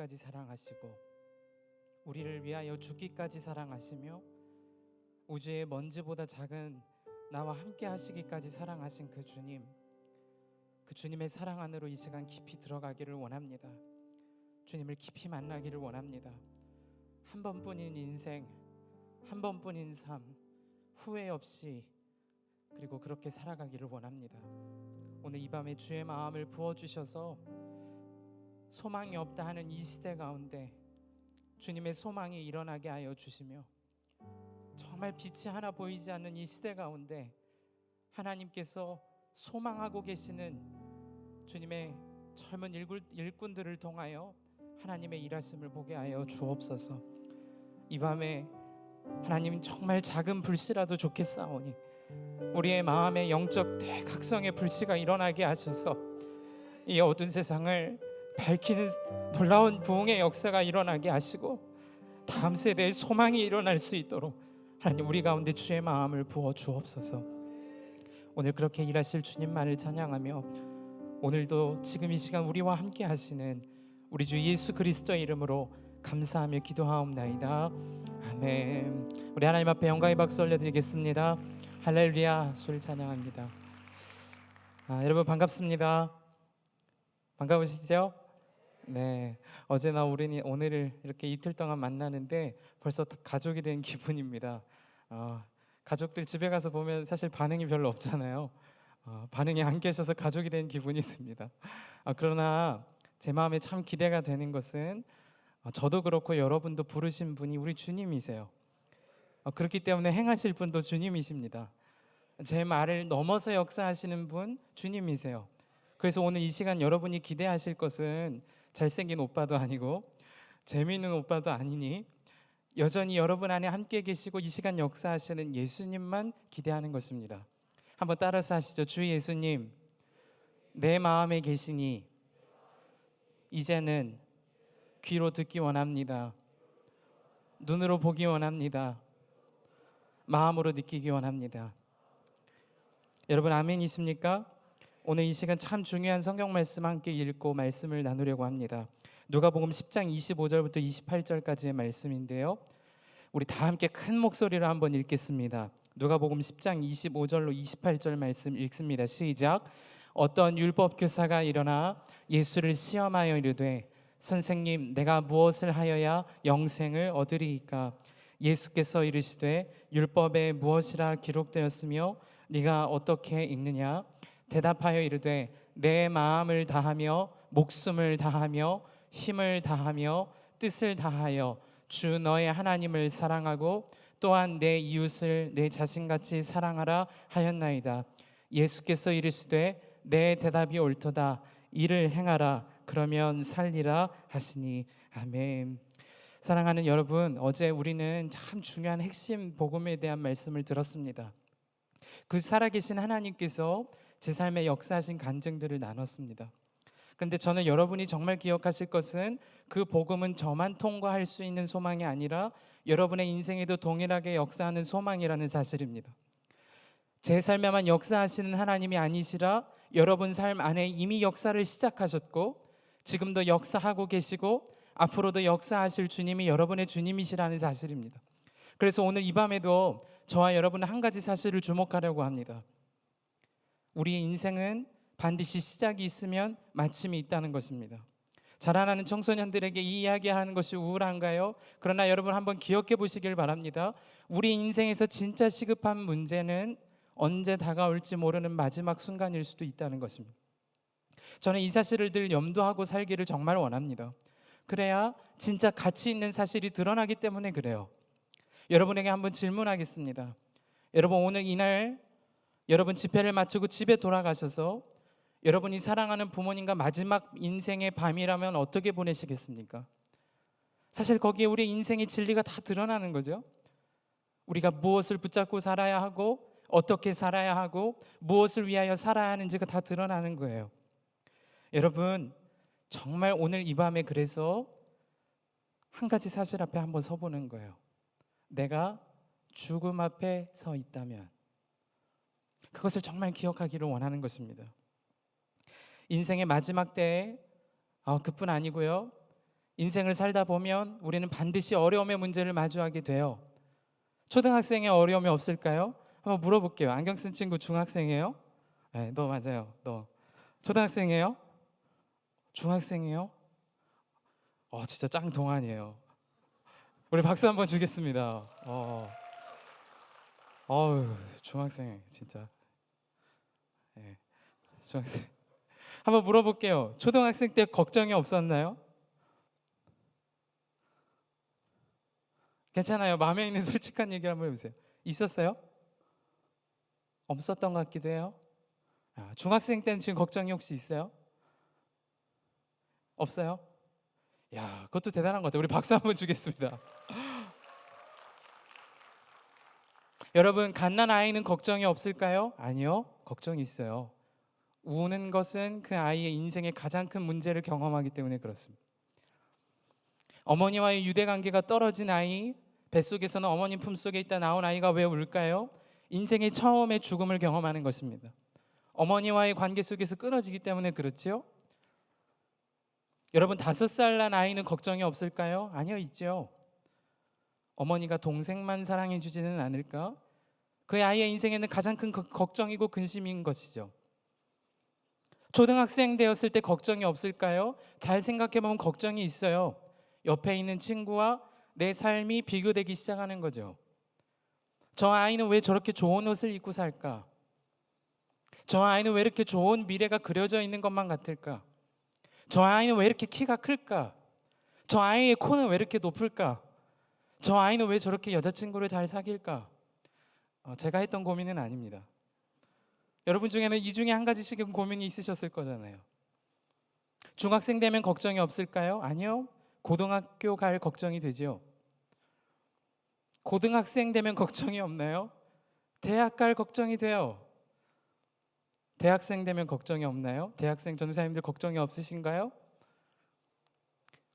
오시기까지 사랑하시고 우리를 위하여 죽기까지 사랑하시며 우주의 먼지보다 작은 나와 함께 하시기까지 사랑하신 그 주님, 그 주님의 사랑 안으로 이 시간 깊이 들어가기를 원합니다. 주님을 깊이 만나기를 원합니다. 한 번뿐인 인생, 한 번뿐인 삶, 후회 없이 그리고 그렇게 살아가기를 원합니다. 오늘 이 밤에 주의 마음을 부어주셔서 소망이 없다 하는 이 시대 가운데 주님의 소망이 일어나게 하여 주시며 정말 빛이 하나 보이지 않는 이 시대 가운데 하나님께서 소망하고 계시는 주님의 젊은 일꾼들을 통하여 하나님의 일하심을 보게 하여 주옵소서. 이 밤에 하나님 정말 작은 불씨라도 좋겠사오니 우리의 마음에 영적 대각성의 불씨가 일어나게 하셔서 이 어두운 세상을 밝히는 놀라운 부흥의 역사가 일어나게 하시고 다음 세대의 소망이 일어날 수 있도록 하나님 우리 가운데 주의 마음을 부어 주옵소서. 오늘 그렇게 일하실 주님만을 찬양하며 오늘도 지금 이 시간 우리와 함께 하시는 우리 주 예수 그리스도의 이름으로 감사하며 기도하옵나이다. 아멘. 우리 하나님 앞에 영광의 박수 올려드리겠습니다. 할렐루야. 주를 찬양합니다. 여러분 반갑습니다. 반가우시죠? 네, 어제나 우리는 오늘을 이렇게 이틀 동안 만나는데 벌써 가족이 된 기분입니다. 가족들 집에 가서 보면 사실 반응이 별로 없잖아요. 반응이 안 계셔서 가족이 된 기분이 듭니다. 그러나 제 마음에 참 기대가 되는 것은 저도 그렇고 여러분도 부르신 분이 우리 주님이세요. 그렇기 때문에 행하실 분도 주님이십니다. 제 말을 넘어서 역사하시는 분 주님이세요. 그래서 오늘 이 시간 여러분이 기대하실 것은 잘생긴 오빠도 아니고 재미있는 오빠도 아니니 여전히 여러분 안에 함께 계시고 이 시간 역사하시는 예수님만 기대하는 것입니다. 한번 따라서 하시죠. 주 예수님, 내 마음에 계시니 이제는 귀로 듣기 원합니다. 눈으로 보기 원합니다. 마음으로 느끼기 원합니다. 여러분 아멘이십니까? 오늘 이 시간 참 중요한 성경 말씀 함께 읽고 말씀을 나누려고 합니다. 누가복음 10장 25절부터 28절까지의 말씀인데요, 우리 다 함께 큰 목소리로 한번 읽겠습니다. 누가복음 10장 25절로 28절 말씀 읽습니다. 시작. 어떤 율법 교사가 일어나 예수를 시험하여 이르되 선생님, 내가 무엇을 하여야 영생을 얻으리이까? 예수께서 이르시되 율법에 무엇이라 기록되었으며 네가 어떻게 읽느냐? 대답하여 이르되 내 마음을 다하며 목숨을 다하며 힘을 다하며 뜻을 다하여 주 너의 하나님을 사랑하고 또한 내 이웃을 내 자신같이 사랑하라 하였나이다. 예수께서 이르시되 내 대답이 옳도다. 이를 행하라. 그러면 살리라 하시니. 아멘. 사랑하는 여러분, 어제 우리는 참 중요한 핵심 복음에 대한 말씀을 들었습니다. 그 살아계신 하나님께서 제 삶에 역사하신 간증들을 나눴습니다. 그런데 저는 여러분이 정말 기억하실 것은 그 복음은 저만 통과할 수 있는 소망이 아니라 여러분의 인생에도 동일하게 역사하는 소망이라는 사실입니다. 제 삶에만 역사하시는 하나님이 아니시라 여러분 삶 안에 이미 역사를 시작하셨고 지금도 역사하고 계시고 앞으로도 역사하실 주님이 여러분의 주님이시라는 사실입니다. 그래서 오늘 이 밤에도 저와 여러분은 한 가지 사실을 주목하려고 합니다. 우리의 인생은 반드시 시작이 있으면 마침이 있다는 것입니다. 자라나는 청소년들에게 이 이야기하는 것이 우울한가요? 그러나 여러분 한번 기억해 보시길 바랍니다. 우리 인생에서 진짜 시급한 문제는 언제 다가올지 모르는 마지막 순간일 수도 있다는 것입니다. 저는 이 사실을 늘 염두하고 살기를 정말 원합니다. 그래야 진짜 가치 있는 사실이 드러나기 때문에 그래요. 여러분에게 한번 질문하겠습니다. 여러분 오늘 이날 여러분 집회를 마치고 집에 돌아가셔서 여러분이 사랑하는 부모님과 마지막 인생의 밤이라면 어떻게 보내시겠습니까? 사실 거기에 우리 인생의 진리가 다 드러나는 거죠. 우리가 무엇을 붙잡고 살아야 하고 어떻게 살아야 하고 무엇을 위하여 살아야 하는지가 다 드러나는 거예요. 여러분 정말 오늘 이 밤에 그래서 한 가지 사실 앞에 한번 서보는 거예요. 내가 죽음 앞에 서 있다면 그것을 정말 기억하기를 원하는 것입니다. 인생의 마지막 때에 그뿐 아니고요, 인생을 살다 보면 우리는 반드시 어려움의 문제를 마주하게 돼요. 초등학생의 어려움이 없을까요? 한번 물어볼게요. 안경 쓴 친구 중학생이에요? 네, 너 맞아요. 너 초등학생이에요? 중학생이에요? 진짜 짱 동안이에요. 우리 박수 한번 주겠습니다. 중학생 진짜. 네, 중학생. 한번 물어볼게요. 초등학생 때 걱정이 없었나요? 괜찮아요. 마음에 있는 솔직한 얘기를 한번 해보세요. 있었어요? 없었던 것 같기도 해요. 중학생 때는 지금 걱정이 혹시 있어요? 없어요? 야, 그것도 대단한 것 같아요. 우리 박수 한번 주겠습니다. 여러분, 갓난 아이는 걱정이 없을까요? 아니요, 걱정이 있어요. 우는 것은 그 아이의 인생의 가장 큰 문제를 경험하기 때문에 그렇습니다. 어머니와의 유대관계가 떨어진 아이, 뱃속에서는 어머님 품속에 있다 나온 아이가 왜 울까요? 인생의 처음의 죽음을 경험하는 것입니다. 어머니와의 관계 속에서 끊어지기 때문에 그렇지요. 여러분, 5살 난 아이는 걱정이 없을까요? 아니요, 있죠. 어머니가 동생만 사랑해 주지는 않을까? 그 아이의 인생에는 가장 큰 걱정이고 근심인 것이죠. 초등학생 되었을 때 걱정이 없을까요? 잘 생각해 보면 걱정이 있어요. 옆에 있는 친구와 내 삶이 비교되기 시작하는 거죠. 저 아이는 왜 저렇게 좋은 옷을 입고 살까? 저 아이는 왜 이렇게 좋은 미래가 그려져 있는 것만 같을까? 저 아이는 왜 이렇게 키가 클까? 저 아이의 코는 왜 이렇게 높을까? 저 아이는 왜 저렇게 여자친구를 잘 사귈까? 제가 했던 고민은 아닙니다. 여러분 중에는 이 중에 한 가지씩은 고민이 있으셨을 거잖아요. 중학생 되면 걱정이 없을까요? 아니요. 고등학교 갈 걱정이 되죠. 고등학생 되면 걱정이 없나요? 대학 갈 걱정이 돼요. 대학생 되면 걱정이 없나요? 대학생 전도사님들 걱정이 없으신가요?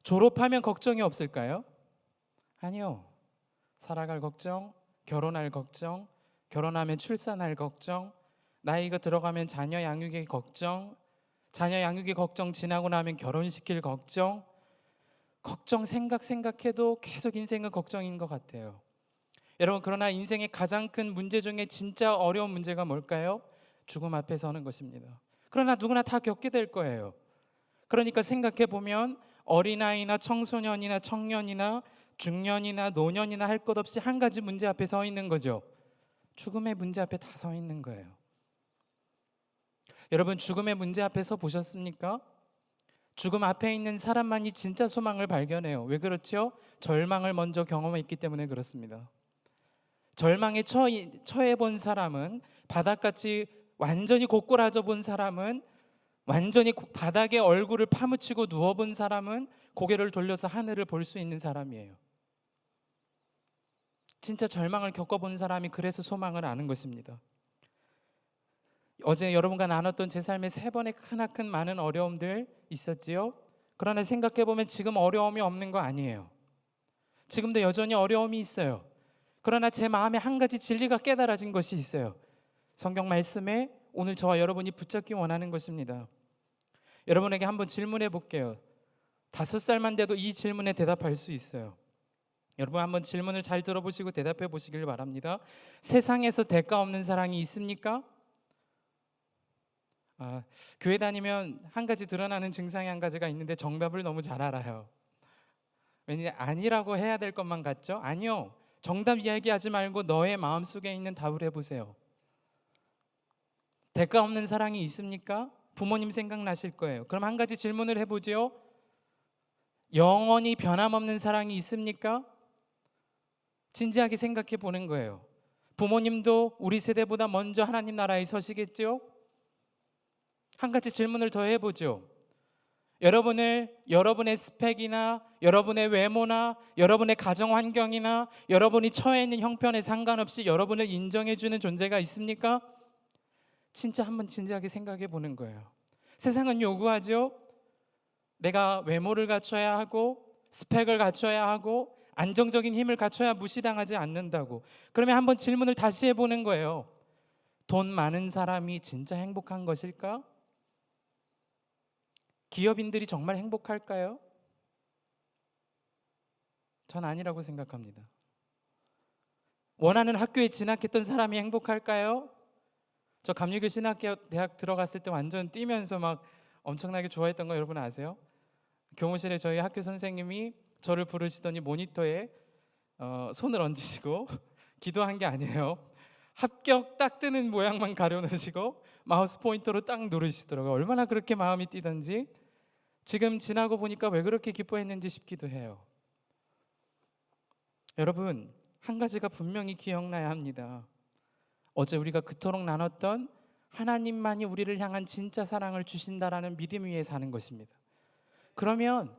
졸업하면 걱정이 없을까요? 아니요. 살아갈 걱정, 결혼할 걱정, 결혼하면 출산할 걱정, 나이가 들어가면 자녀 양육의 걱정, 자녀 양육의 걱정 지나고 나면 결혼시킬 걱정, 생각해도 계속 인생은 걱정인 것 같아요. 여러분, 그러나 인생의 가장 큰 문제 중에 진짜 어려운 문제가 뭘까요? 죽음 앞에 서는 것입니다. 그러나 누구나 다 겪게 될 거예요. 그러니까 생각해 보면 어린아이나 청소년이나 청년이나 중년이나 노년이나 할 것 없이 한 가지 문제 앞에 서 있는 거죠. 죽음의 문제 앞에 다 서 있는 거예요. 여러분, 죽음의 문제 앞에 서 보셨습니까? 죽음 앞에 있는 사람만이 진짜 소망을 발견해요. 왜 그렇죠? 절망을 먼저 경험했기 때문에 그렇습니다. 절망에 처해 본 사람은, 바닥같이 완전히 고꾸라져 본 사람은, 완전히 바닥에 얼굴을 파묻히고 누워본 사람은 고개를 돌려서 하늘을 볼 수 있는 사람이에요. 진짜 절망을 겪어본 사람이 그래서 소망을 아는 것입니다. 어제 여러분과 나눴던 제 삶의 3번의 크나큰 많은 어려움들 있었지요. 그러나 생각해보면 지금 어려움이 없는 거 아니에요. 지금도 여전히 어려움이 있어요. 그러나 제 마음에 한 가지 진리가 깨달아진 것이 있어요. 성경 말씀에 오늘 저와 여러분이 붙잡기 원하는 것입니다. 여러분에게 한번 질문해 볼게요. 5살만 돼도 이 질문에 대답할 수 있어요. 여러분, 한번 질문을 잘 들어보시고 대답해 보시길 바랍니다. 세상에서 대가 없는 사랑이 있습니까? 교회 다니면 한 가지 드러나는 증상이 한 가지가 있는데 정답을 너무 잘 알아요. 왠지 아니라고 해야 될 것만 같죠? 아니요. 정답 이야기하지 말고 너의 마음속에 있는 답을 해보세요. 대가 없는 사랑이 있습니까? 부모님 생각나실 거예요. 그럼 한 가지 질문을 해보죠. 영원히 변함없는 사랑이 있습니까? 진지하게 생각해 보는 거예요. 부모님도 우리 세대보다 먼저 하나님 나라에 서시겠죠? 한 가지 질문을 더 해보죠. 여러분의 스펙이나 여러분의 외모나 여러분의 가정 환경이나 여러분이 처해 있는 형편에 상관없이 여러분을 인정해 주는 존재가 있습니까? 진짜 한번 진지하게 생각해 보는 거예요. 세상은 요구하죠. 내가 외모를 갖춰야 하고 스펙을 갖춰야 하고 안정적인 힘을 갖춰야 무시당하지 않는다고. 그러면 한번 질문을 다시 해보는 거예요. 돈 많은 사람이 진짜 행복한 것일까? 기업인들이 정말 행복할까요? 전 아니라고 생각합니다. 원하는 학교에 진학했던 사람이 행복할까요? 저 감리교 신학대학 들어갔을 때 완전 뛰면서 막 엄청나게 좋아했던 거 여러분 아세요? 교무실에 저희 학교 선생님이 저를 부르시더니 모니터에 손을 얹으시고 기도한 게 아니에요. 합격 딱 뜨는 모양만 가려놓으시고 마우스 포인터로 딱 누르시더라고요. 얼마나 그렇게 마음이 뛰던지 지금 지나고 보니까 왜 그렇게 기뻐했는지 싶기도 해요. 여러분, 한 가지가 분명히 기억나야 합니다. 어제 우리가 그토록 나눴던 하나님만이 우리를 향한 진짜 사랑을 주신다라는 믿음 위에 사는 것입니다. 그러면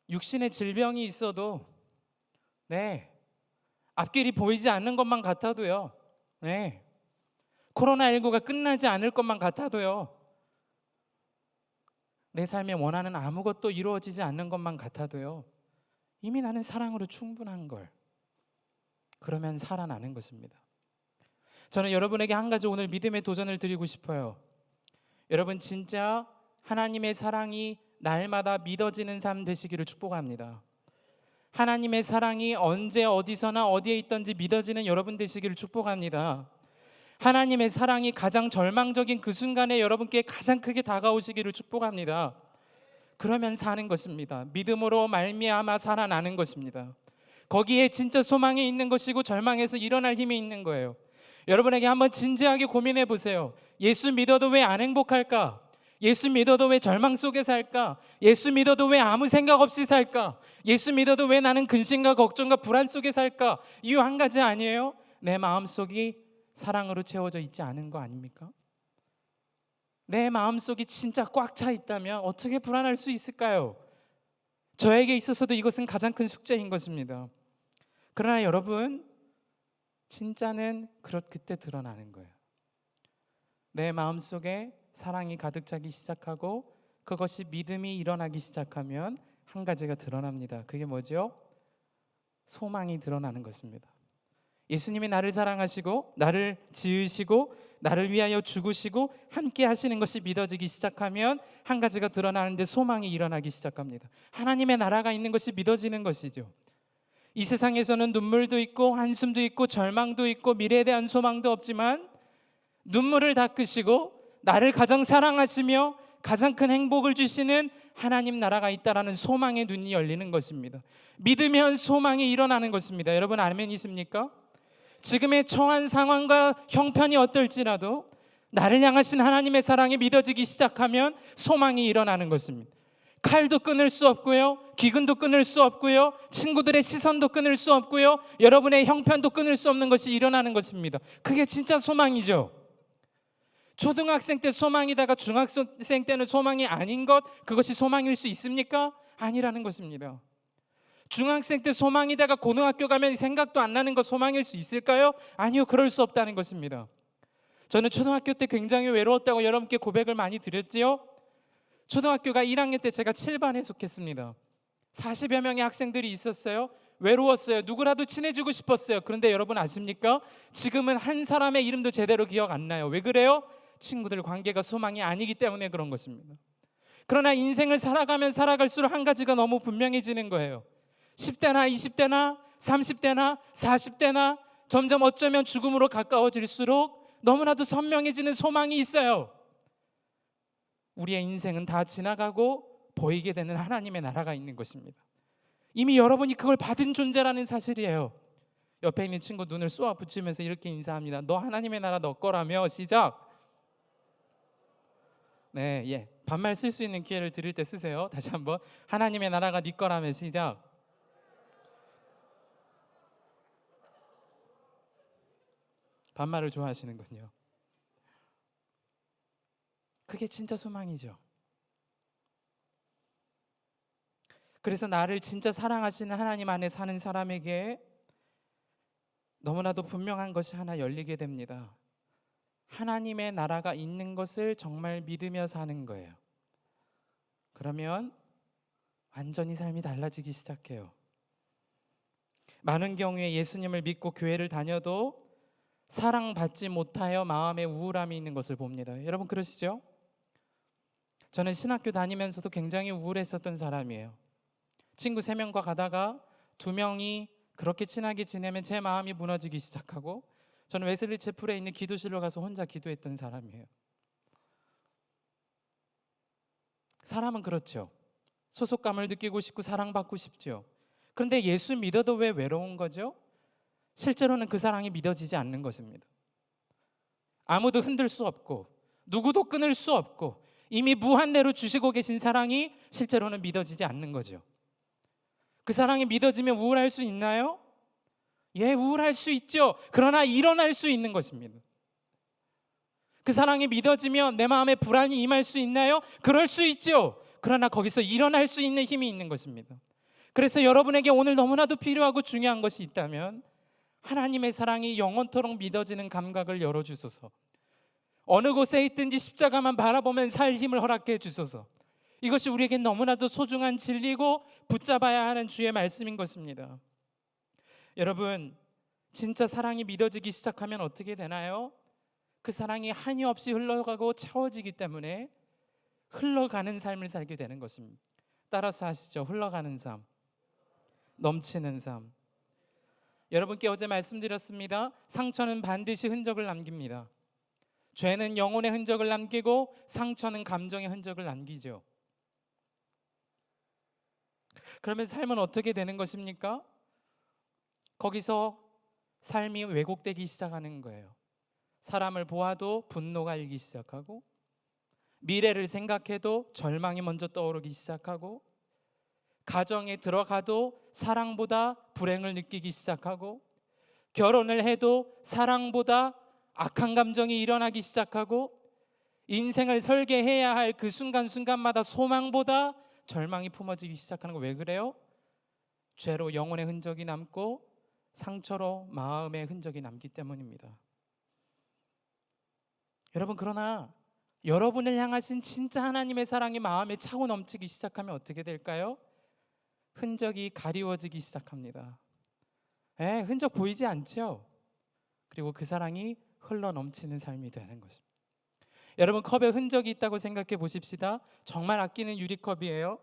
육신의 질병이 있어도 앞길이 보이지 않는 것만 같아도요, 코로나19가 끝나지 않을 것만 같아도요, 내 삶에 원하는 아무것도 이루어지지 않는 것만 같아도요, 이미 나는 사랑으로 충분한 걸, 그러면 살아나는 것입니다. 저는 여러분에게 한 가지 오늘 믿음의 도전을 드리고 싶어요. 여러분, 진짜 하나님의 사랑이 날마다 믿어지는 삶 되시기를 축복합니다. 하나님의 사랑이 언제 어디서나 어디에 있든지 믿어지는 여러분 되시기를 축복합니다. 하나님의 사랑이 가장 절망적인 그 순간에 여러분께 가장 크게 다가오시기를 축복합니다. 그러면 사는 것입니다. 믿음으로 말미암아 살아나는 것입니다. 거기에 진짜 소망이 있는 것이고 절망에서 일어날 힘이 있는 거예요. 여러분에게 한번 진지하게 고민해 보세요. 예수 믿어도 왜 안 행복할까? 예수 믿어도 왜 절망 속에 살까? 예수 믿어도 왜 아무 생각 없이 살까? 예수 믿어도 왜 나는 근심과 걱정과 불안 속에 살까? 이유 한 가지 아니에요? 내 마음속이 사랑으로 채워져 있지 않은 거 아닙니까? 내 마음속이 진짜 꽉 차 있다면 어떻게 불안할 수 있을까요? 저에게 있어서도 이것은 가장 큰 숙제인 것입니다. 그러나 여러분, 진짜는 그때 드러나는 거예요. 내 마음속에 사랑이 가득 차기 시작하고 그것이 믿음이 일어나기 시작하면 한 가지가 드러납니다. 그게 뭐죠? 소망이 드러나는 것입니다. 예수님이 나를 사랑하시고 나를 지으시고 나를 위하여 죽으시고 함께 하시는 것이 믿어지기 시작하면 한 가지가 드러나는데 소망이 일어나기 시작합니다. 하나님의 나라가 있는 것이 믿어지는 것이죠. 이 세상에서는 눈물도 있고 한숨도 있고 절망도 있고 미래에 대한 소망도 없지만 눈물을 닦으시고 나를 가장 사랑하시며 가장 큰 행복을 주시는 하나님 나라가 있다라는 소망의 눈이 열리는 것입니다. 믿으면 소망이 일어나는 것입니다. 여러분 아멘이십니까? 지금의 처한 상황과 형편이 어떨지라도 나를 향하신 하나님의 사랑이 믿어지기 시작하면 소망이 일어나는 것입니다. 칼도 끊을 수 없고요, 기근도 끊을 수 없고요, 친구들의 시선도 끊을 수 없고요, 여러분의 형편도 끊을 수 없는 것이 일어나는 것입니다. 그게 진짜 소망이죠. 초등학생 때 소망이다가 중학생 때는 소망이 아닌 것, 그것이 소망일 수 있습니까? 아니라는 것입니다. 중학생 때 소망이다가 고등학교 가면 생각도 안 나는 것 소망일 수 있을까요? 아니요, 그럴 수 없다는 것입니다. 저는 초등학교 때 굉장히 외로웠다고 여러분께 고백을 많이 드렸지요. 초등학교가 1학년 때 제가 7반에 속했습니다. 40여 명의 학생들이 있었어요. 외로웠어요. 누구라도 친해지고 싶었어요. 그런데 여러분 아십니까? 지금은 한 사람의 이름도 제대로 기억 안 나요. 왜 그래요? 친구들 관계가 소망이 아니기 때문에 그런 것입니다. 그러나 인생을 살아가면 살아갈수록 한 가지가 너무 분명해지는 거예요. 10대나 20대나 30대나 40대나 점점 어쩌면 죽음으로 가까워질수록 너무나도 선명해지는 소망이 있어요. 우리의 인생은 다 지나가고 보이게 되는 하나님의 나라가 있는 것입니다. 이미 여러분이 그걸 받은 존재라는 사실이에요. 옆에 있는 친구 눈을 쏘아 붙이면서 이렇게 인사합니다. 너 하나님의 나라 너 거라며. 시작. 반말 쓸 수 있는 기회를 드릴 때 쓰세요. 다시 한번. 하나님의 나라가 네 거라며. 시작. 반말을 좋아하시는군요. 그게 진짜 소망이죠. 그래서 나를 진짜 사랑하시는 하나님 안에 사는 사람에게 너무나도 분명한 것이 하나 열리게 됩니다. 하나님의 나라가 있는 것을 정말 믿으며 사는 거예요. 그러면 완전히 삶이 달라지기 시작해요. 많은 경우에 예수님을 믿고 교회를 다녀도 사랑받지 못하여 마음에 우울함이 있는 것을 봅니다. 여러분 그러시죠? 저는 신학교 다니면서도 굉장히 우울했었던 사람이에요. 친구 3명과 가다가 두 명이 그렇게 친하게 지내면 제 마음이 무너지기 시작하고, 저는 웨슬리 채플에 있는 기도실로 가서 혼자 기도했던 사람이에요. 사람은 그렇죠. 소속감을 느끼고 싶고 사랑받고 싶죠. 그런데 예수 믿어도 왜 외로운 거죠? 실제로는 그 사랑이 믿어지지 않는 것입니다. 아무도 흔들 수 없고 누구도 끊을 수 없고 이미 무한대로 주시고 계신 사랑이 실제로는 믿어지지 않는 거죠. 그 사랑이 믿어지면 우울할 수 있나요? 예, 우울할 수 있죠. 그러나 일어날 수 있는 것입니다. 그 사랑이 믿어지면 내 마음에 불안이 임할 수 있나요? 그럴 수 있죠. 그러나 거기서 일어날 수 있는 힘이 있는 것입니다. 그래서 여러분에게 오늘 너무나도 필요하고 중요한 것이 있다면 하나님의 사랑이 영원토록 믿어지는 감각을 열어주소서. 어느 곳에 있든지 십자가만 바라보면 살 힘을 허락해 주소서. 이것이 우리에게 너무나도 소중한 진리고 붙잡아야 하는 주의 말씀인 것입니다. 여러분, 진짜 사랑이 믿어지기 시작하면 어떻게 되나요? 그 사랑이 한이 없이 흘러가고 채워지기 때문에 흘러가는 삶을 살게 되는 것입니다. 따라서 하시죠. 흘러가는 삶, 넘치는 삶. 여러분께 어제 말씀드렸습니다. 상처는 반드시 흔적을 남깁니다. 죄는 영혼의 흔적을 남기고 상처는 감정의 흔적을 남기죠. 그러면 삶은 어떻게 되는 것입니까? 거기서 삶이 왜곡되기 시작하는 거예요. 사람을 보아도 분노가 일기 시작하고, 미래를 생각해도 절망이 먼저 떠오르기 시작하고, 가정에 들어가도 사랑보다 불행을 느끼기 시작하고, 결혼을 해도 사랑보다 악한 감정이 일어나기 시작하고, 인생을 설계해야 할 그 순간순간마다 소망보다 절망이 품어지기 시작하는 거. 왜 그래요? 죄로 영혼의 흔적이 남고 상처로 마음의 흔적이 남기 때문입니다. 여러분, 그러나 여러분을 향하신 진짜 하나님의 사랑이 마음에 차고 넘치기 시작하면 어떻게 될까요? 흔적이 가리워지기 시작합니다. 흔적 보이지 않죠? 그리고 그 사랑이 흘러 넘치는 삶이 되는 것입니다. 여러분, 컵에 흔적이 있다고 생각해 보십시다. 정말 아끼는 유리컵이에요.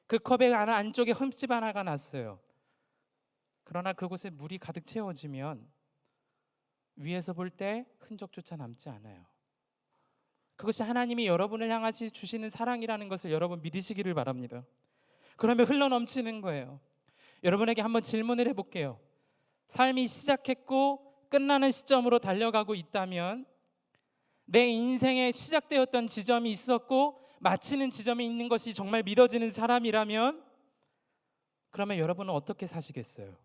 그 컵의 안쪽에 흠집 하나가 났어요. 그러나 그곳에 물이 가득 채워지면 위에서 볼 때 흔적조차 남지 않아요. 그것이 하나님이 여러분을 향하시 주시는 사랑이라는 것을 여러분 믿으시기를 바랍니다. 그러면 흘러 넘치는 거예요. 여러분에게 한번 질문을 해볼게요. 삶이 시작했고 끝나는 시점으로 달려가고 있다면, 내 인생에 시작되었던 지점이 있었고 마치는 지점이 있는 것이 정말 믿어지는 사람이라면, 그러면 여러분은 어떻게 사시겠어요?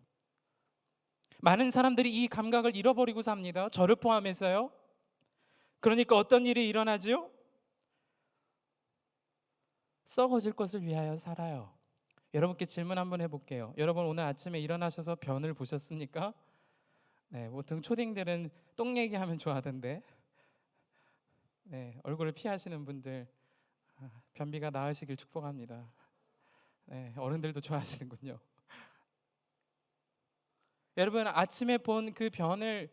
많은 사람들이 이 감각을 잃어버리고 삽니다. 저를 포함해서요. 그러니까 어떤 일이 일어나죠? 썩어질 것을 위하여 살아요. 여러분께 질문 한번 해볼게요. 여러분, 오늘 아침에 일어나셔서 변을 보셨습니까? 네, 보통 초딩들은 똥 얘기하면 좋아하던데, 네, 얼굴을 피하시는 분들, 변비가 나으시길 축복합니다. 네, 어른들도 좋아하시는군요. 여러분, 아침에 본 그 변을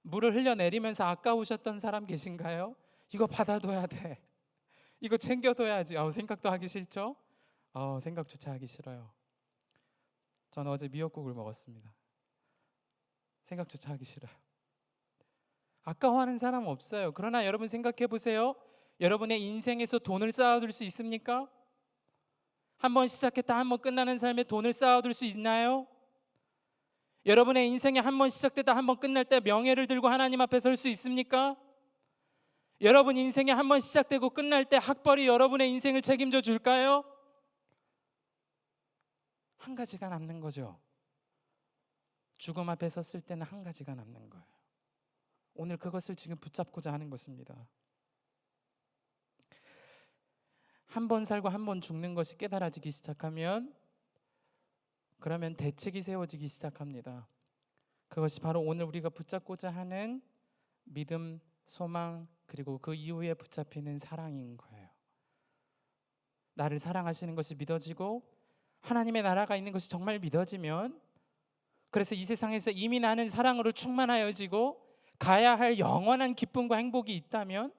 물을 흘려내리면서 아까우셨던 사람 계신가요? 이거 받아둬야 돼, 이거 챙겨둬야지. 생각도 하기 싫죠? 생각조차 하기 싫어요. 저는 어제 미역국을 먹었습니다. 생각조차 하기 싫어요. 아까워하는 사람 없어요. 그러나 여러분 생각해 보세요. 여러분의 인생에서 돈을 쌓아둘 수 있습니까? 한번 시작했다 한번 끝나는 삶에 돈을 쌓아둘 수 있나요? 여러분의 인생에 한번 시작됐다 한번 끝날 때 명예를 들고 하나님 앞에 설 수 있습니까? 여러분 인생에 한번 시작되고 끝날 때 학벌이 여러분의 인생을 책임져 줄까요? 한 가지가 남는 거죠. 죽음 앞에 섰을 때는 한 가지가 남는 거예요. 오늘 그것을 지금 붙잡고자 하는 것입니다. 한 번 살고 한 번 죽는 것이 깨달아지기 시작하면, 그러면 대책이 세워지기 시작합니다. 그것이 바로 오늘 우리가 붙잡고자 하는 믿음, 소망, 그리고 그 이후에 붙잡히는 사랑인 거예요. 나를 사랑하시는 것이 믿어지고 하나님의 나라가 있는 것이 정말 믿어지면, 그래서 이 세상에서 이미 나는 사랑으로 충만하여지고 가야 할 영원한 기쁨과 행복이 있다면,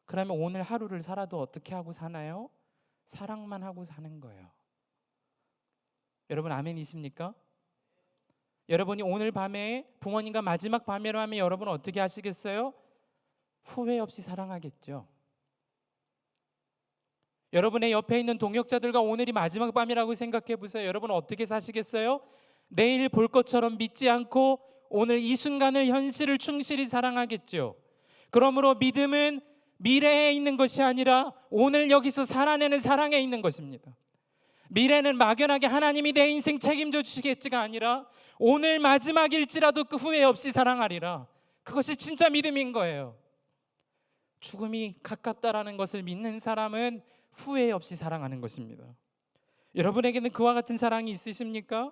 그러면 오늘 하루를 살아도 어떻게 하고 사나요? 사랑만 하고 사는 거예요. 여러분 아멘이십니까? 여러분이 오늘 밤에 부모님과 마지막 밤이라 하면 여러분은 어떻게 하시겠어요? 후회 없이 사랑하겠죠. 여러분의 옆에 있는 동역자들과 오늘이 마지막 밤이라고 생각해 보세요. 여러분은 어떻게 사시겠어요? 내일 볼 것처럼 믿지 않고 오늘 이 순간을, 현실을 충실히 사랑하겠죠. 그러므로 믿음은 미래에 있는 것이 아니라 오늘 여기서 살아내는 사랑에 있는 것입니다. 미래는 막연하게 하나님이 내 인생 책임져 주시겠지가 아니라 오늘 마지막일지라도 그 후회 없이 사랑하리라. 그것이 진짜 믿음인 거예요. 죽음이 가깝다라는 것을 믿는 사람은 후회 없이 사랑하는 것입니다. 여러분에게는 그와 같은 사랑이 있으십니까?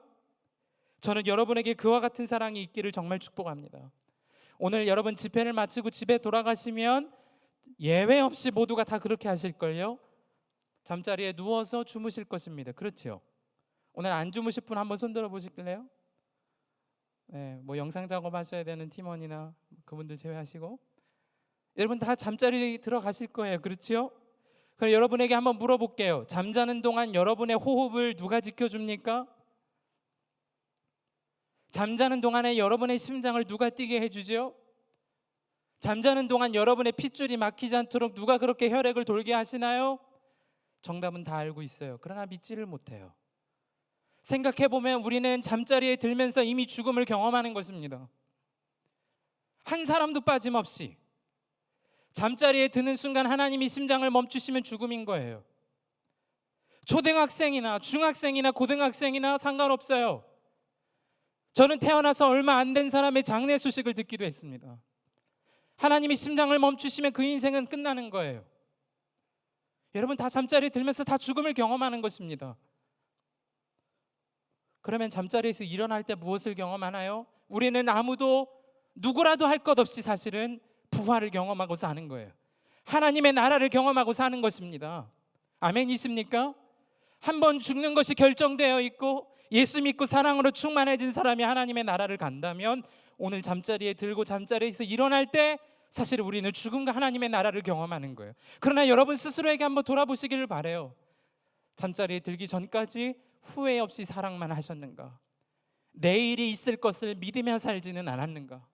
저는 여러분에게 그와 같은 사랑이 있기를 정말 축복합니다. 오늘 여러분 집회를 마치고 집에 돌아가시면 예외 없이 모두가 다 그렇게 하실걸요. 잠자리에 누워서 주무실 것입니다. 그렇죠? 오늘 안 주무실 분 한번 손들어 보실래요? 네, 뭐 영상 작업하셔야 되는 팀원이나 그분들 제외하시고 여러분 다 잠자리에 들어가실 거예요. 그렇죠? 그럼 여러분에게 한번 물어볼게요. 잠자는 동안 여러분의 호흡을 누가 지켜줍니까? 잠자는 동안에 여러분의 심장을 누가 뛰게 해주죠? 잠자는 동안 여러분의 핏줄이 막히지 않도록 누가 그렇게 혈액을 돌게 하시나요? 정답은 다 알고 있어요. 그러나 믿지를 못해요. 생각해보면 우리는 잠자리에 들면서 이미 죽음을 경험하는 것입니다. 한 사람도 빠짐없이 잠자리에 드는 순간 하나님이 심장을 멈추시면 죽음인 거예요. 초등학생이나 중학생이나 고등학생이나 상관없어요. 저는 태어나서 얼마 안 된 사람의 장례 소식을 듣기도 했습니다. 하나님이 심장을 멈추시면 그 인생은 끝나는 거예요. 여러분 다 잠자리에 들면서 다 죽음을 경험하는 것입니다. 그러면 잠자리에서 일어날 때 무엇을 경험하나요? 우리는 아무도 누구라도 할 것 없이 사실은 부활을 경험하고 사는 거예요. 하나님의 나라를 경험하고 사는 것입니다. 아멘이십니까? 한번 죽는 것이 결정되어 있고 예수 믿고 사랑으로 충만해진 사람이 하나님의 나라를 간다면 오늘 잠자리에 들고 잠자리에서 일어날 때 사실 우리는 죽음과 하나님의 나라를 경험하는 거예요. 그러나 여러분 스스로에게 한번 돌아보시기를 바라요. 잠자리에 들기 전까지 후회 없이 사랑만 하셨는가? 내일이 있을 것을 믿으며 살지는 않았는가?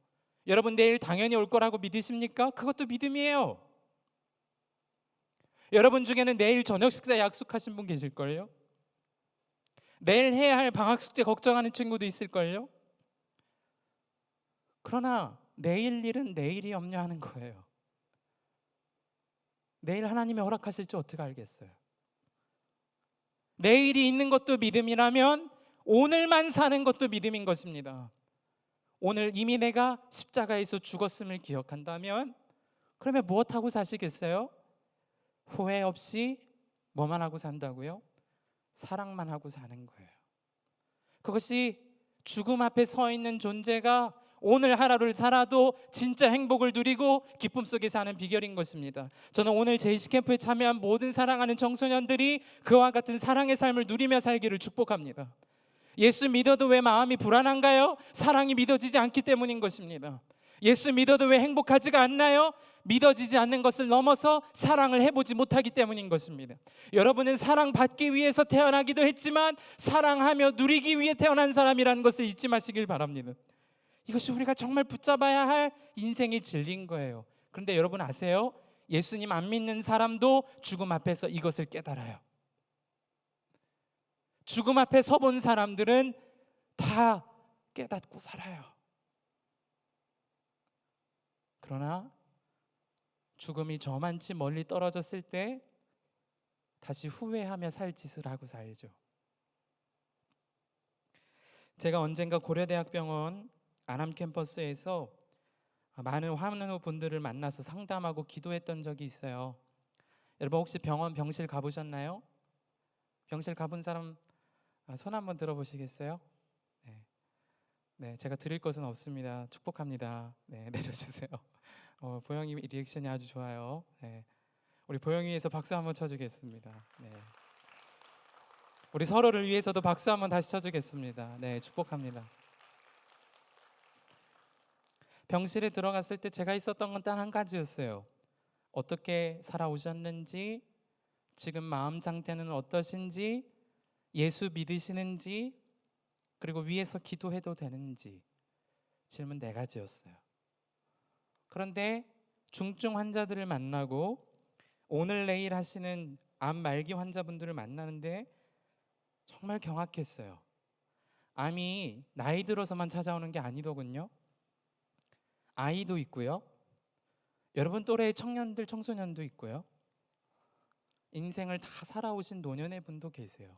여러분 내일 당연히 올 거라고 믿으십니까? 그것도 믿음이에요. 여러분 중에는 내일 저녁 식사 약속하신 분 계실걸요? 내일 해야 할 방학 숙제 걱정하는 친구도 있을걸요? 그러나 내일 일은 내일이 염려하는 거예요. 내일 하나님이 허락하실 줄 어떻게 알겠어요? 내일이 있는 것도 믿음이라면 오늘만 사는 것도 믿음인 것입니다. 오늘 이미 내가 십자가에서 죽었음을 기억한다면 그러면 무엇하고 사시겠어요? 후회 없이 뭐만 하고 산다고요? 사랑만 하고 사는 거예요. 그것이 죽음 앞에 서 있는 존재가 오늘 하루를 살아도 진짜 행복을 누리고 기쁨 속에 사는 비결인 것입니다. 저는 오늘 제이시캠프에 참여한 모든 사랑하는 청소년들이 그와 같은 사랑의 삶을 누리며 살기를 축복합니다. 예수 믿어도 왜 마음이 불안한가요? 사랑이 믿어지지 않기 때문인 것입니다. 예수 믿어도 왜 행복하지가 않나요? 믿어지지 않는 것을 넘어서 사랑을 해보지 못하기 때문인 것입니다. 여러분은 사랑받기 위해서 태어나기도 했지만 사랑하며 누리기 위해 태어난 사람이라는 것을 잊지 마시길 바랍니다. 이것이 우리가 정말 붙잡아야 할 인생의 진리인 거예요. 그런데 여러분 아세요? 예수님 안 믿는 사람도 죽음 앞에서 이것을 깨달아요. 죽음 앞에 서본 사람들은 다 깨닫고 살아요. 그러나 죽음이 저만치 멀리 떨어졌을 때 다시 후회하며 살 짓을 하고 살죠. 제가 언젠가 고려대학병원 안암 캠퍼스에서 많은 환우 분들을 만나서 상담하고 기도했던 적이 있어요. 여러분 혹시 병원 병실 가보셨나요? 병실 가본 사람 손 한번 들어보시겠어요? 네, 제가 드릴 것은 없습니다. 축복합니다. 네, 내려주세요. 보영이 리액션이 아주 좋아요. 네, 우리 보영이 위해서 박수 한번 쳐주겠습니다. 네. 우리 서로를 위해서도 박수 한번 다시 쳐주겠습니다. 네, 축복합니다. 병실에 들어갔을 때 제가 있었던 건 단 한 가지였어요. 어떻게 살아오셨는지, 지금 마음 상태는 어떠신지, 예수 믿으시는지, 그리고 위에서 기도해도 되는지 질문 4가지였어요. 그런데 중증 환자들을 만나고 오늘 내일 하시는 암 말기 환자분들을 만나는데 정말 경악했어요. 암이 나이 들어서만 찾아오는 게 아니더군요. 아이도 있고요. 여러분 또래의 청년들, 청소년도 있고요. 인생을 다 살아오신 노년의 분도 계세요.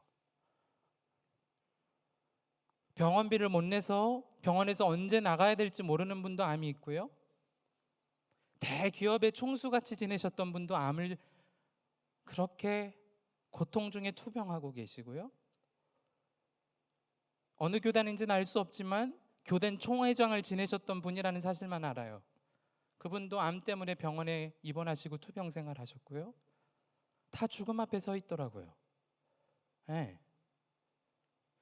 병원비를 못 내서 병원에서 언제 나가야 될지 모르는 분도 암이 있고요. 대기업의 총수같이 지내셨던 분도 암을 그렇게 고통 중에 투병하고 계시고요. 어느 교단인지는 알 수 없지만 교단 총회장을 지내셨던 분이라는 사실만 알아요. 그분도 암 때문에 병원에 입원하시고 투병 생활하셨고요. 다 죽음 앞에 서 있더라고요. 네.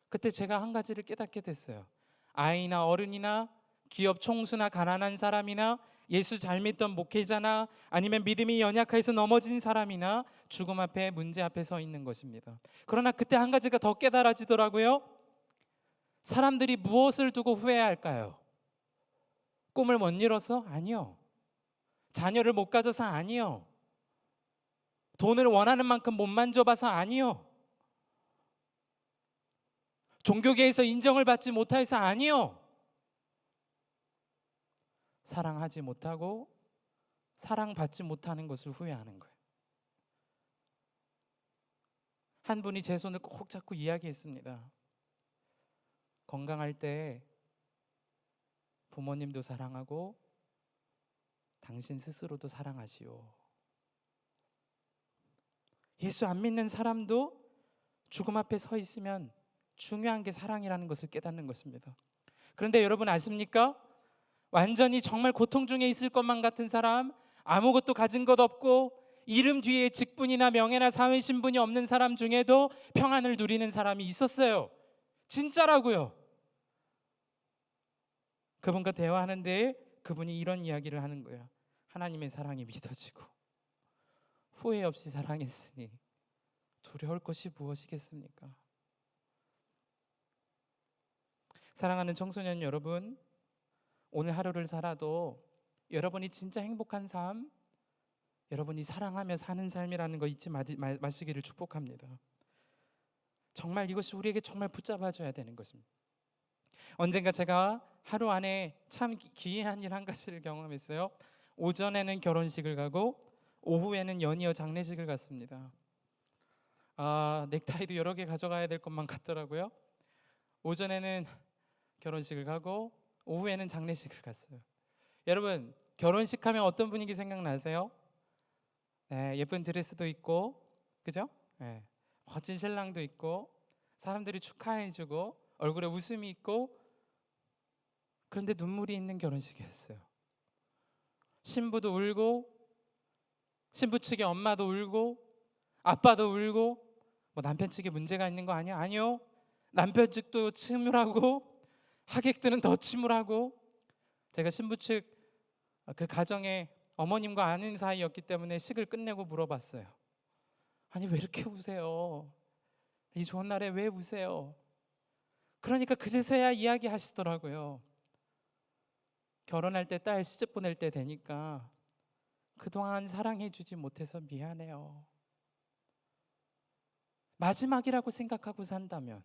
그때 제가 한 가지를 깨닫게 됐어요. 아이나 어른이나 기업 총수나 가난한 사람이나 예수 잘 믿던 목회자나 아니면 믿음이 연약해서 넘어진 사람이나 죽음 앞에, 문제 앞에 서 있는 것입니다. 그러나 그때 한 가지가 더 깨달아지더라고요. 사람들이 무엇을 두고 후회할까요? 꿈을 못 이뤄서? 아니요. 자녀를 못 가져서? 아니요. 돈을 원하는 만큼 못 만져봐서? 아니요. 종교계에서 인정을 받지 못해서? 아니요. 사랑하지 못하고 사랑받지 못하는 것을 후회하는 거예요. 한 분이 제 손을 꼭 잡고 이야기했습니다. 건강할 때 부모님도 사랑하고 당신 스스로도 사랑하시오. 예수 안 믿는 사람도 죽음 앞에 서 있으면 중요한 게 사랑이라는 것을 깨닫는 것입니다. 그런데 여러분 아십니까? 완전히 정말 고통 중에 있을 것만 같은 사람, 아무것도 가진 것 없고 이름 뒤에 직분이나 명예나 사회 신분이 없는 사람 중에도 평안을 누리는 사람이 있었어요. 진짜라고요. 그분과 대화하는데 그분이 이런 이야기를 하는 거예요. 하나님의 사랑이 믿어지고 후회 없이 사랑했으니 두려울 것이 무엇이겠습니까? 사랑하는 청소년 여러분, 오늘 하루를 살아도 여러분이 진짜 행복한 삶, 여러분이 사랑하며 사는 삶이라는 거 잊지 마시기를 축복합니다. 정말 이것이 우리에게 정말 붙잡아줘야 되는 것입니다. 언젠가 제가 하루 안에 참 기이한 일 한 가지를 경험했어요. 오전에는 결혼식을 가고 오후에는 연이어 장례식을 갔습니다. 넥타이도 여러 개 가져가야 될 것만 같더라고요. 오전에는 결혼식을 가고 오후에는 장례식을 갔어요. 여러분, 결혼식 하면 어떤 분위기 생각나세요? 네, 예쁜 드레스도 있고, 그죠? 네, 멋진 신랑도 있고, 사람들이 축하해주고, 얼굴에 웃음이 있고, 그런데 눈물이 있는 결혼식이었어요. 신부도 울고, 신부 측의 엄마도 울고, 아빠도 울고, 뭐 남편 측에 문제가 있는 거 아니야? 아니요. 남편 측도 침울하고 하객들은 더 침울하고, 제가 신부 측 그 가정의 어머님과 아는 사이였기 때문에 식을 끝내고 물어봤어요. 아니 왜 이렇게 우세요? 이 좋은 날에 왜 우세요? 그러니까 그제서야 이야기하시더라고요. 결혼할 때 딸 시집 보낼 때 되니까 그동안 사랑해주지 못해서 미안해요. 마지막이라고 생각하고 산다면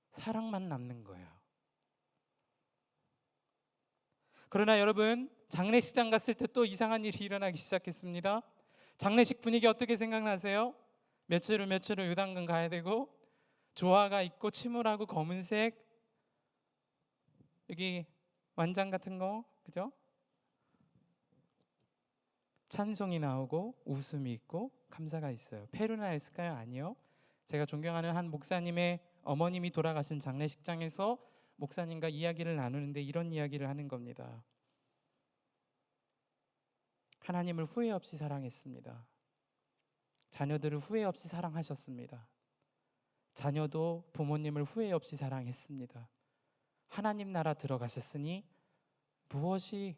사랑만 남는 거예요. 그러나 여러분, 장례식장 갔을 때 또 이상한 일이 일어나기 시작했습니다. 장례식 분위기 어떻게 생각나세요? 며칠 후 요단강 가야 되고, 조화가 있고 침울하고 검은색 여기 완장 같은 거, 그죠? 찬송이 나오고 웃음이 있고 감사가 있어요. 페루나였을까요? 아니요. 제가 존경하는 한 목사님의 어머님이 돌아가신 장례식장에서 목사님과 이야기를 나누는데 이런 이야기를 하는 겁니다. 하나님을 후회 없이 사랑했습니다. 자녀들을 후회 없이 사랑하셨습니다. 자녀도 부모님을 후회 없이 사랑했습니다. 하나님 나라 들어가셨으니 무엇이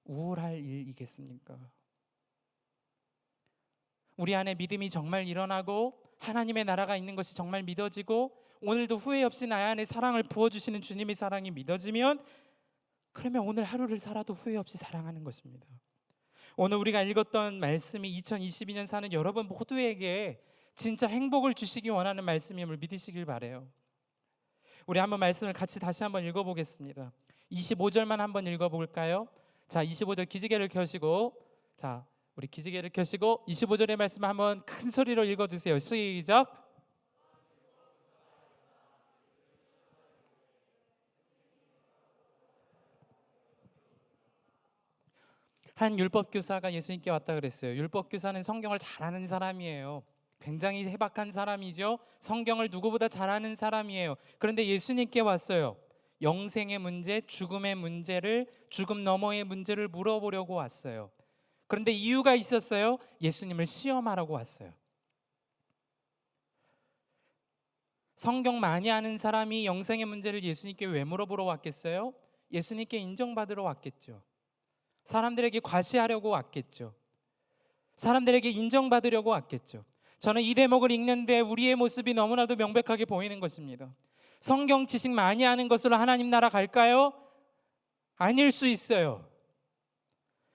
우울할 일이겠습니까? 우리 안에 믿음이 정말 일어나고 하나님의 나라가 있는 것이 정말 믿어지고 오늘도 후회 없이 나 안에 사랑을 부어주시는 주님의 사랑이 믿어지면, 그러면 오늘 하루를 살아도 후회 없이 사랑하는 것입니다. 오늘 우리가 읽었던 말씀이 2022년 사는 여러분 모두에게 진짜 행복을 주시기 원하는 말씀임을 믿으시길 바라요. 우리 한번 말씀을 같이 다시 한번 읽어보겠습니다. 25절만 한번 읽어볼까요? 자, 25절 기지개를 켜시고, 자, 우리 기지개를 켜시고 25절의 말씀 한번 큰 소리로 읽어주세요. 시작. 한 율법교사가 예수님께 왔다 그랬어요. 율법교사는 성경을 잘 아는 사람이에요. 굉장히 해박한 사람이죠. 성경을 누구보다 잘 아는 사람이에요. 그런데 예수님께 왔어요. 영생의 문제, 죽음의 문제를, 죽음 너머의 문제를 물어보려고 왔어요. 그런데 이유가 있었어요. 예수님을 시험하라고 왔어요. 성경 많이 아는 사람이 영생의 문제를 예수님께 왜 물어보러 왔겠어요? 예수님께 인정받으러 왔겠죠. 사람들에게 과시하려고 왔겠죠. 사람들에게 인정받으려고 왔겠죠. 저는 이 대목을 읽는데 우리의 모습이 너무나도 명백하게 보이는 것입니다. 성경 지식 많이 아는 것으로 하나님 나라 갈까요? 아닐 수 있어요.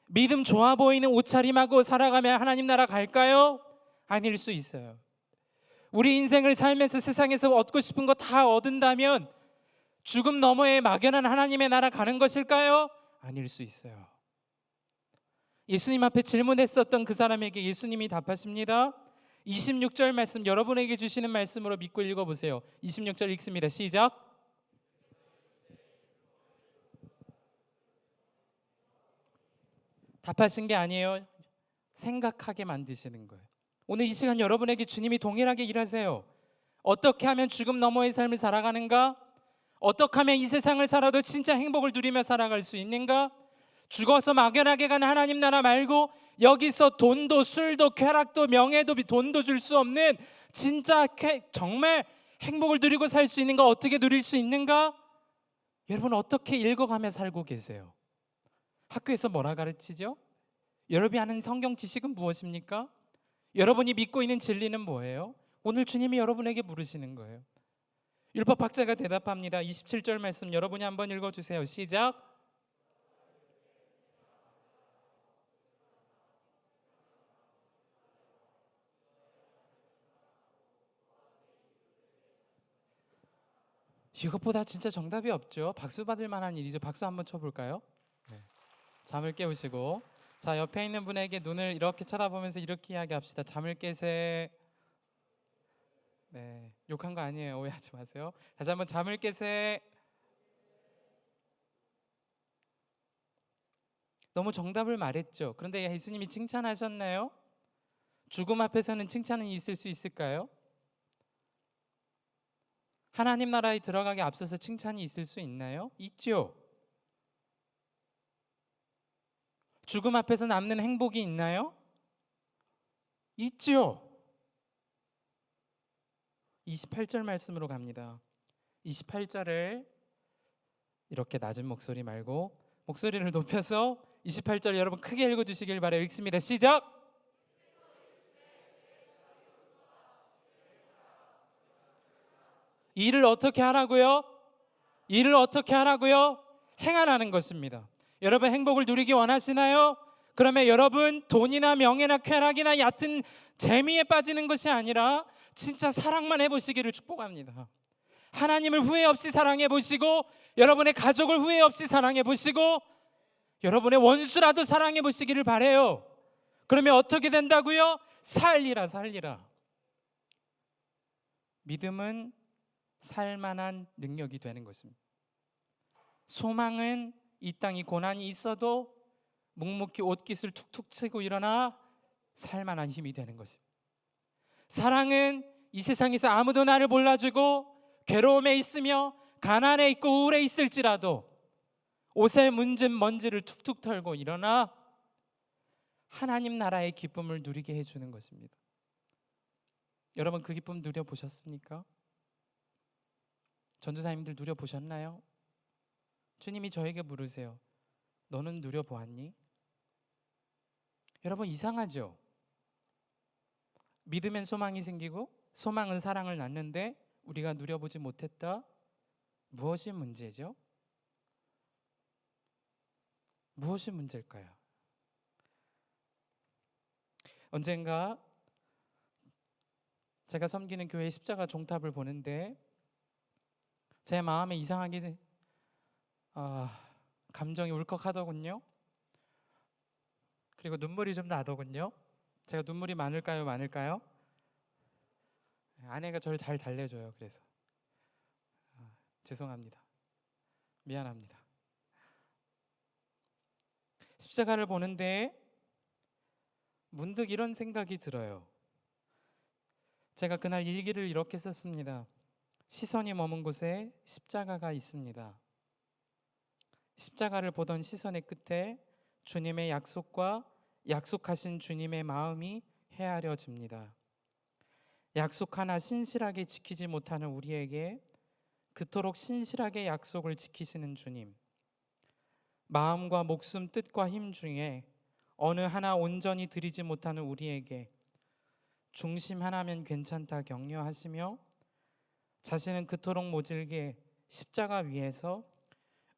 믿음 좋아 보이는 옷차림하고 살아가면 하나님 나라 갈까요? 아닐 수 있어요. 우리 인생을 살면서 세상에서 얻고 싶은 거 다 얻은다면 죽음 너머에 막연한 하나님의 나라 가는 것일까요? 아닐 수 있어요. 예수님 앞에 질문했었던 그 사람에게 예수님이 답하십니다. 26절 말씀 여러분에게 주시는 말씀으로 믿고 읽어보세요. 26절 읽습니다. 시작. 답하신 게 아니에요. 생각하게 만드시는 거예요. 오늘 이 시간 여러분에게 주님이 동일하게 일하세요. 어떻게 하면 죽음 너머의 삶을 살아가는가? 어떻게 하면 이 세상을 살아도 진짜 행복을 누리며 살아갈 수 있는가? 죽어서 막연하게 가는 하나님 나라 말고 여기서 돈도 술도 쾌락도 명예도 돈도 줄 수 없는 진짜 정말 행복을 누리고 살 수 있는가? 어떻게 누릴 수 있는가? 여러분 어떻게 읽어가며 살고 계세요? 학교에서 뭐라 가르치죠? 여러분이 아는 성경 지식은 무엇입니까? 여러분이 믿고 있는 진리는 뭐예요? 오늘 주님이 여러분에게 물으시는 거예요. 율법학자가 대답합니다. 27절 말씀 여러분이 한번 읽어주세요. 시작. 이것보다 진짜 정답이 없죠. 박수 받을 만한 일이죠. 박수 한번 쳐볼까요? 네. 잠을 깨우시고, 자, 옆에 있는 분에게 눈을 이렇게 쳐다보면서 이렇게 이야기합시다. 잠을 깨세. 네, 욕한 거 아니에요. 오해하지 마세요. 다시 한번 잠을 깨세. 너무 정답을 말했죠. 그런데 예수님이 칭찬하셨나요? 죽음 앞에서는 칭찬은 있을 수 있을까요? 하나님 나라에 들어가기 앞서서 칭찬이 있을 수 있나요? 있죠. 죽음 앞에서 남는 행복이 있나요? 있죠. 28절 말씀으로 갑니다. 28절을 이렇게 낮은 목소리 말고 목소리를 높여서 28절 여러분 크게 읽어주시길 바라요. 읽습니다. 시작. 일을 어떻게 하라고요? 일을 어떻게 하라고요? 행하라는 것입니다. 여러분 행복을 누리기 원하시나요? 그러면 여러분 돈이나 명예나 쾌락이나 얕은 재미에 빠지는 것이 아니라 진짜 사랑만 해보시기를 축복합니다. 하나님을 후회 없이 사랑해 보시고 여러분의 가족을 후회 없이 사랑해 보시고 여러분의 원수라도 사랑해 보시기를 바라요. 그러면 어떻게 된다고요? 살리라. 믿음은 살만한 능력이 되는 것입니다. 소망은 이 땅이 고난이 있어도 묵묵히 옷깃을 툭툭 치고 일어나 살만한 힘이 되는 것입니다. 사랑은 이 세상에서 아무도 나를 몰라주고 괴로움에 있으며 가난에 있고 우울에 있을지라도 옷에 묻은 먼지를 툭툭 털고 일어나 하나님 나라의 기쁨을 누리게 해주는 것입니다. 여러분 그 기쁨 누려보셨습니까? 전도사님들 누려보셨나요? 주님이 저에게 물으세요. 너는 누려보았니? 여러분 이상하죠? 믿으면 소망이 생기고 소망은 사랑을 낳는데 우리가 누려보지 못했다. 무엇이 문제죠? 무엇이 문제일까요? 언젠가 제가 섬기는 교회 십자가 종탑을 보는데 제 마음에 이상하게 감정이 울컥하더군요. 그리고 눈물이 좀 나더군요. 제가 눈물이 많을까요? 많을까요? 아내가 저를 잘 달래줘요. 그래서 죄송합니다. 미안합니다. 십자가를 보는데 문득 이런 생각이 들어요. 제가 그날 일기를 이렇게 썼습니다. 시선이 머문 곳에 십자가가 있습니다. 십자가를 보던 시선의 끝에 주님의 약속과 약속하신 주님의 마음이 헤아려집니다. 약속 하나 신실하게 지키지 못하는 우리에게 그토록 신실하게 약속을 지키시는 주님, 마음과 목숨, 뜻과 힘 중에 어느 하나 온전히 드리지 못하는 우리에게 중심 하나면 괜찮다 격려하시며 자신은 그토록 모질게 십자가 위에서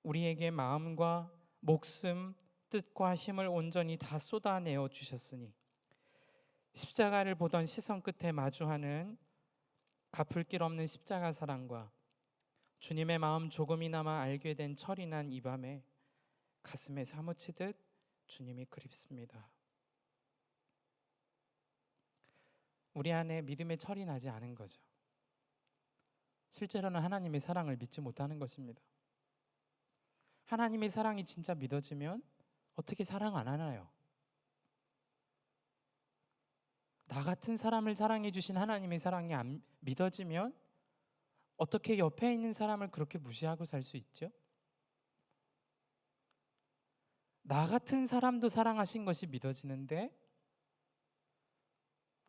우리에게 마음과 목숨, 뜻과 힘을 온전히 다 쏟아내어 주셨으니 십자가를 보던 시선 끝에 마주하는 갚을 길 없는 십자가 사랑과 주님의 마음 조금이나마 알게 된 철이 난 이 밤에 가슴에 사무치듯 주님이 그립습니다. 우리 안에 믿음의 철이 나지 않은 거죠. 실제로는 하나님의 사랑을 믿지 못하는 것입니다. 하나님의 사랑이 진짜 믿어지면 어떻게 사랑 안 하나요? 나 같은 사람을 사랑해 주신 하나님의 사랑이 안 믿어지면 어떻게 옆에 있는 사람을 그렇게 무시하고 살 수 있죠? 나 같은 사람도 사랑하신 것이 믿어지는데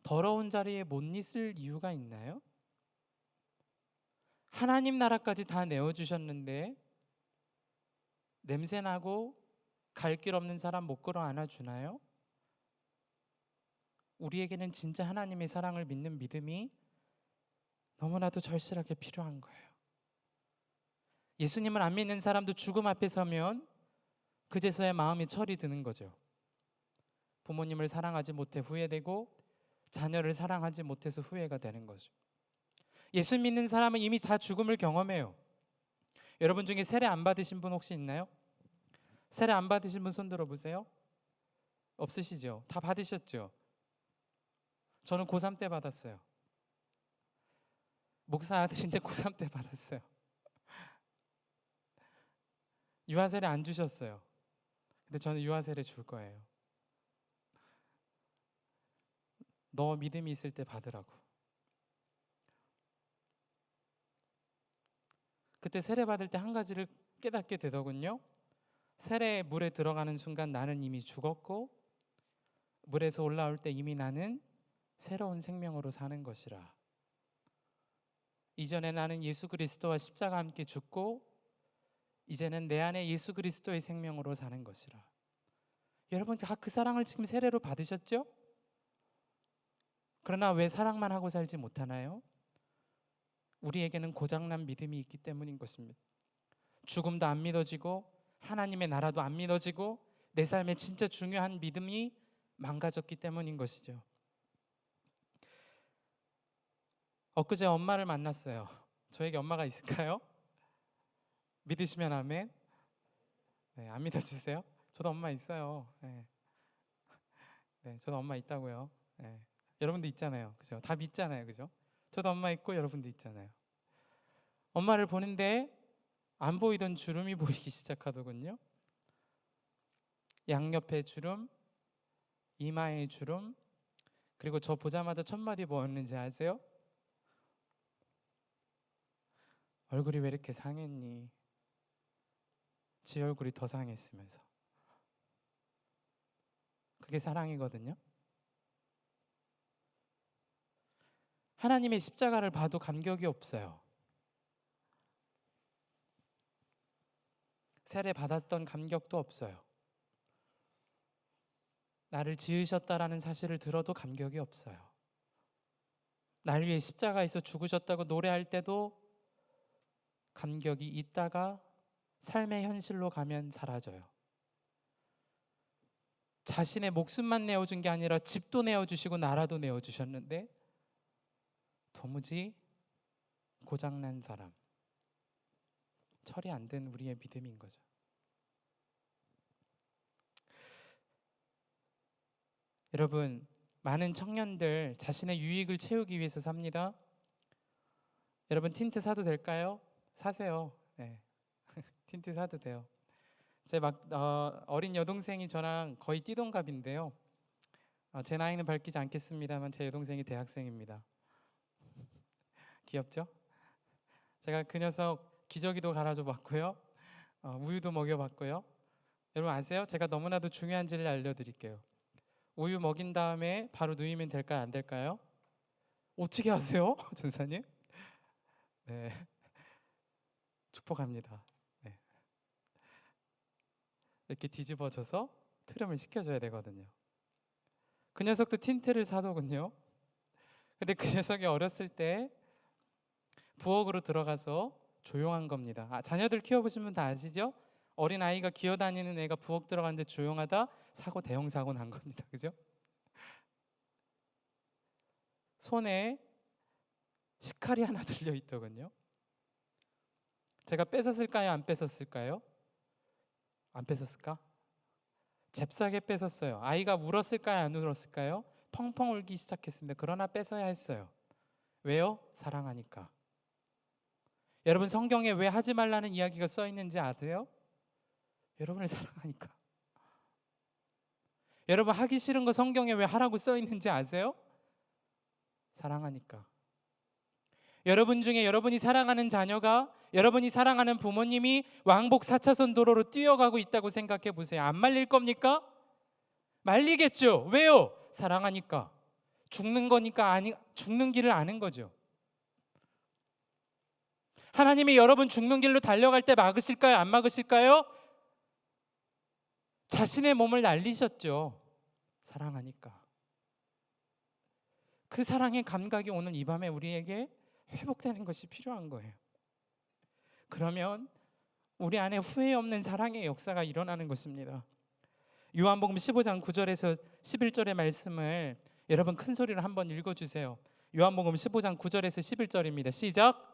더러운 자리에 못 있을 이유가 있나요? 하나님 나라까지 다 내어주셨는데 냄새나고 갈 길 없는 사람 못 끌어 안아주나요? 우리에게는 진짜 하나님의 사랑을 믿는 믿음이 너무나도 절실하게 필요한 거예요. 예수님을 안 믿는 사람도 죽음 앞에 서면 그제서야 마음이 철이 드는 거죠. 부모님을 사랑하지 못해 후회되고 자녀를 사랑하지 못해서 후회가 되는 거죠. 예수 믿는 사람은 이미 다 죽음을 경험해요. 여러분 중에 세례 안 받으신 분 혹시 있나요? 세례 안 받으신 분 손 들어보세요. 없으시죠? 다 받으셨죠? 저는 고3 때 받았어요. 목사 아들인데 고3 때 받았어요. 유아세례 안 주셨어요. 근데 저는 유아세례 줄 거예요. 너 믿음이 있을 때 받으라고. 그때 세례 받을 때 한 가지를 깨닫게 되더군요. 세례 물에 들어가는 순간 나는 이미 죽었고 물에서 올라올 때 이미 나는 새로운 생명으로 사는 것이라. 이전에 나는 예수 그리스도와 십자가 함께 죽고 이제는 내 안에 예수 그리스도의 생명으로 사는 것이라. 여러분 다 그 사랑을 지금 세례로 받으셨죠? 그러나 왜 사랑만 하고 살지 못하나요? 우리에게는 고장난 믿음이 있기 때문인 것입니다. 죽음도 안 믿어지고 하나님의 나라도 안 믿어지고 내 삶에 진짜 중요한 믿음이 망가졌기 때문인 것이죠. 엊그제 엄마를 만났어요. 저에게 엄마가 있을까요? 믿으시면 아멘. 네, 안 믿어지세요? 저도 엄마 있어요. 네. 네, 저도 엄마 있다고요. 네. 여러분도 있잖아요. 그죠? 다 믿잖아요. 그죠? 저도 엄마 있고 여러분도 있잖아요. 엄마를 보는데 안 보이던 주름이 보이기 시작하더군요. 양옆에 주름, 이마에 주름, 그리고 저 보자마자 첫 마디 뭐였는지 아세요? 얼굴이 왜 이렇게 상했니? 지 얼굴이 더 상했으면서. 그게 사랑이거든요. 하나님의 십자가를 봐도 감격이 없어요. 세례 받았던 감격도 없어요. 나를 지으셨다라는 사실을 들어도 감격이 없어요. 날 위해 십자가에서 죽으셨다고 노래할 때도 감격이 있다가 삶의 현실로 가면 사라져요. 자신의 목숨만 내어준 게 아니라 집도 내어주시고 나라도 내어주셨는데 도무지 고장난 사람, 처리 안 된 우리의 믿음인 거죠. 여러분, 많은 청년들 자신의 유익을 채우기 위해서 삽니다. 여러분, 틴트 사도 될까요? 사세요. 네. 틴트 사도 돼요. 제 어린 여동생이 저랑 거의 띠동갑인데요. 제 나이는 밝히지 않겠습니다만 제 여동생이 대학생입니다. 귀엽죠? 제가 그 녀석 기저귀도 갈아줘 봤고요. 우유도 먹여봤고요. 여러분 아세요? 제가 너무나도 중요한 진리 알려드릴게요. 우유 먹인 다음에 바로 누이면 될까요? 안 될까요? 어떻게 아세요? 준사님? 네. 축복합니다. 네. 이렇게 뒤집어져서 트림을 시켜줘야 되거든요. 그 녀석도 틴트를 사더군요. 근데 그 녀석이 어렸을 때 부엌으로 들어가서 조용한 겁니다. 자녀들 키워보신 분 다 아시죠? 어린 아이가 기어다니는 애가 부엌 들어가는데 조용하다, 대형 사고 난 겁니다. 그죠? 손에 식칼이 하나 들려 있더군요. 제가 뺏었을까요? 안 뺏었을까요? 안 뺏었을까? 잽싸게 뺏었어요. 아이가 울었을까요? 안 울었을까요? 펑펑 울기 시작했습니다. 그러나 뺏어야 했어요. 왜요? 사랑하니까. 여러분, 성경에 왜 하지 말라는 이야기가 써 있는지 아세요? 여러분을 사랑하니까. 여러분, 하기 싫은 거 성경에 왜 하라고 써 있는지 아세요? 사랑하니까. 여러분 중에 여러분이 사랑하는 자녀가, 여러분이 사랑하는 부모님이 왕복 4차선 도로로 뛰어가고 있다고 생각해 보세요. 안 말릴 겁니까? 말리겠죠. 왜요? 사랑하니까. 죽는 거니까 죽는 길을 아는 거죠. 하나님이 여러분 죽는 길로 달려갈 때 막으실까요? 안 막으실까요? 자신의 몸을 날리셨죠. 사랑하니까. 그 사랑의 감각이 오늘 이 밤에 우리에게 회복되는 것이 필요한 거예요. 그러면 우리 안에 후회 없는 사랑의 역사가 일어나는 것입니다. 요한복음 15장 9절에서 11절의 말씀을 여러분 큰 소리로 한번 읽어주세요. 요한복음 15장 9절에서 11절입니다. 시작.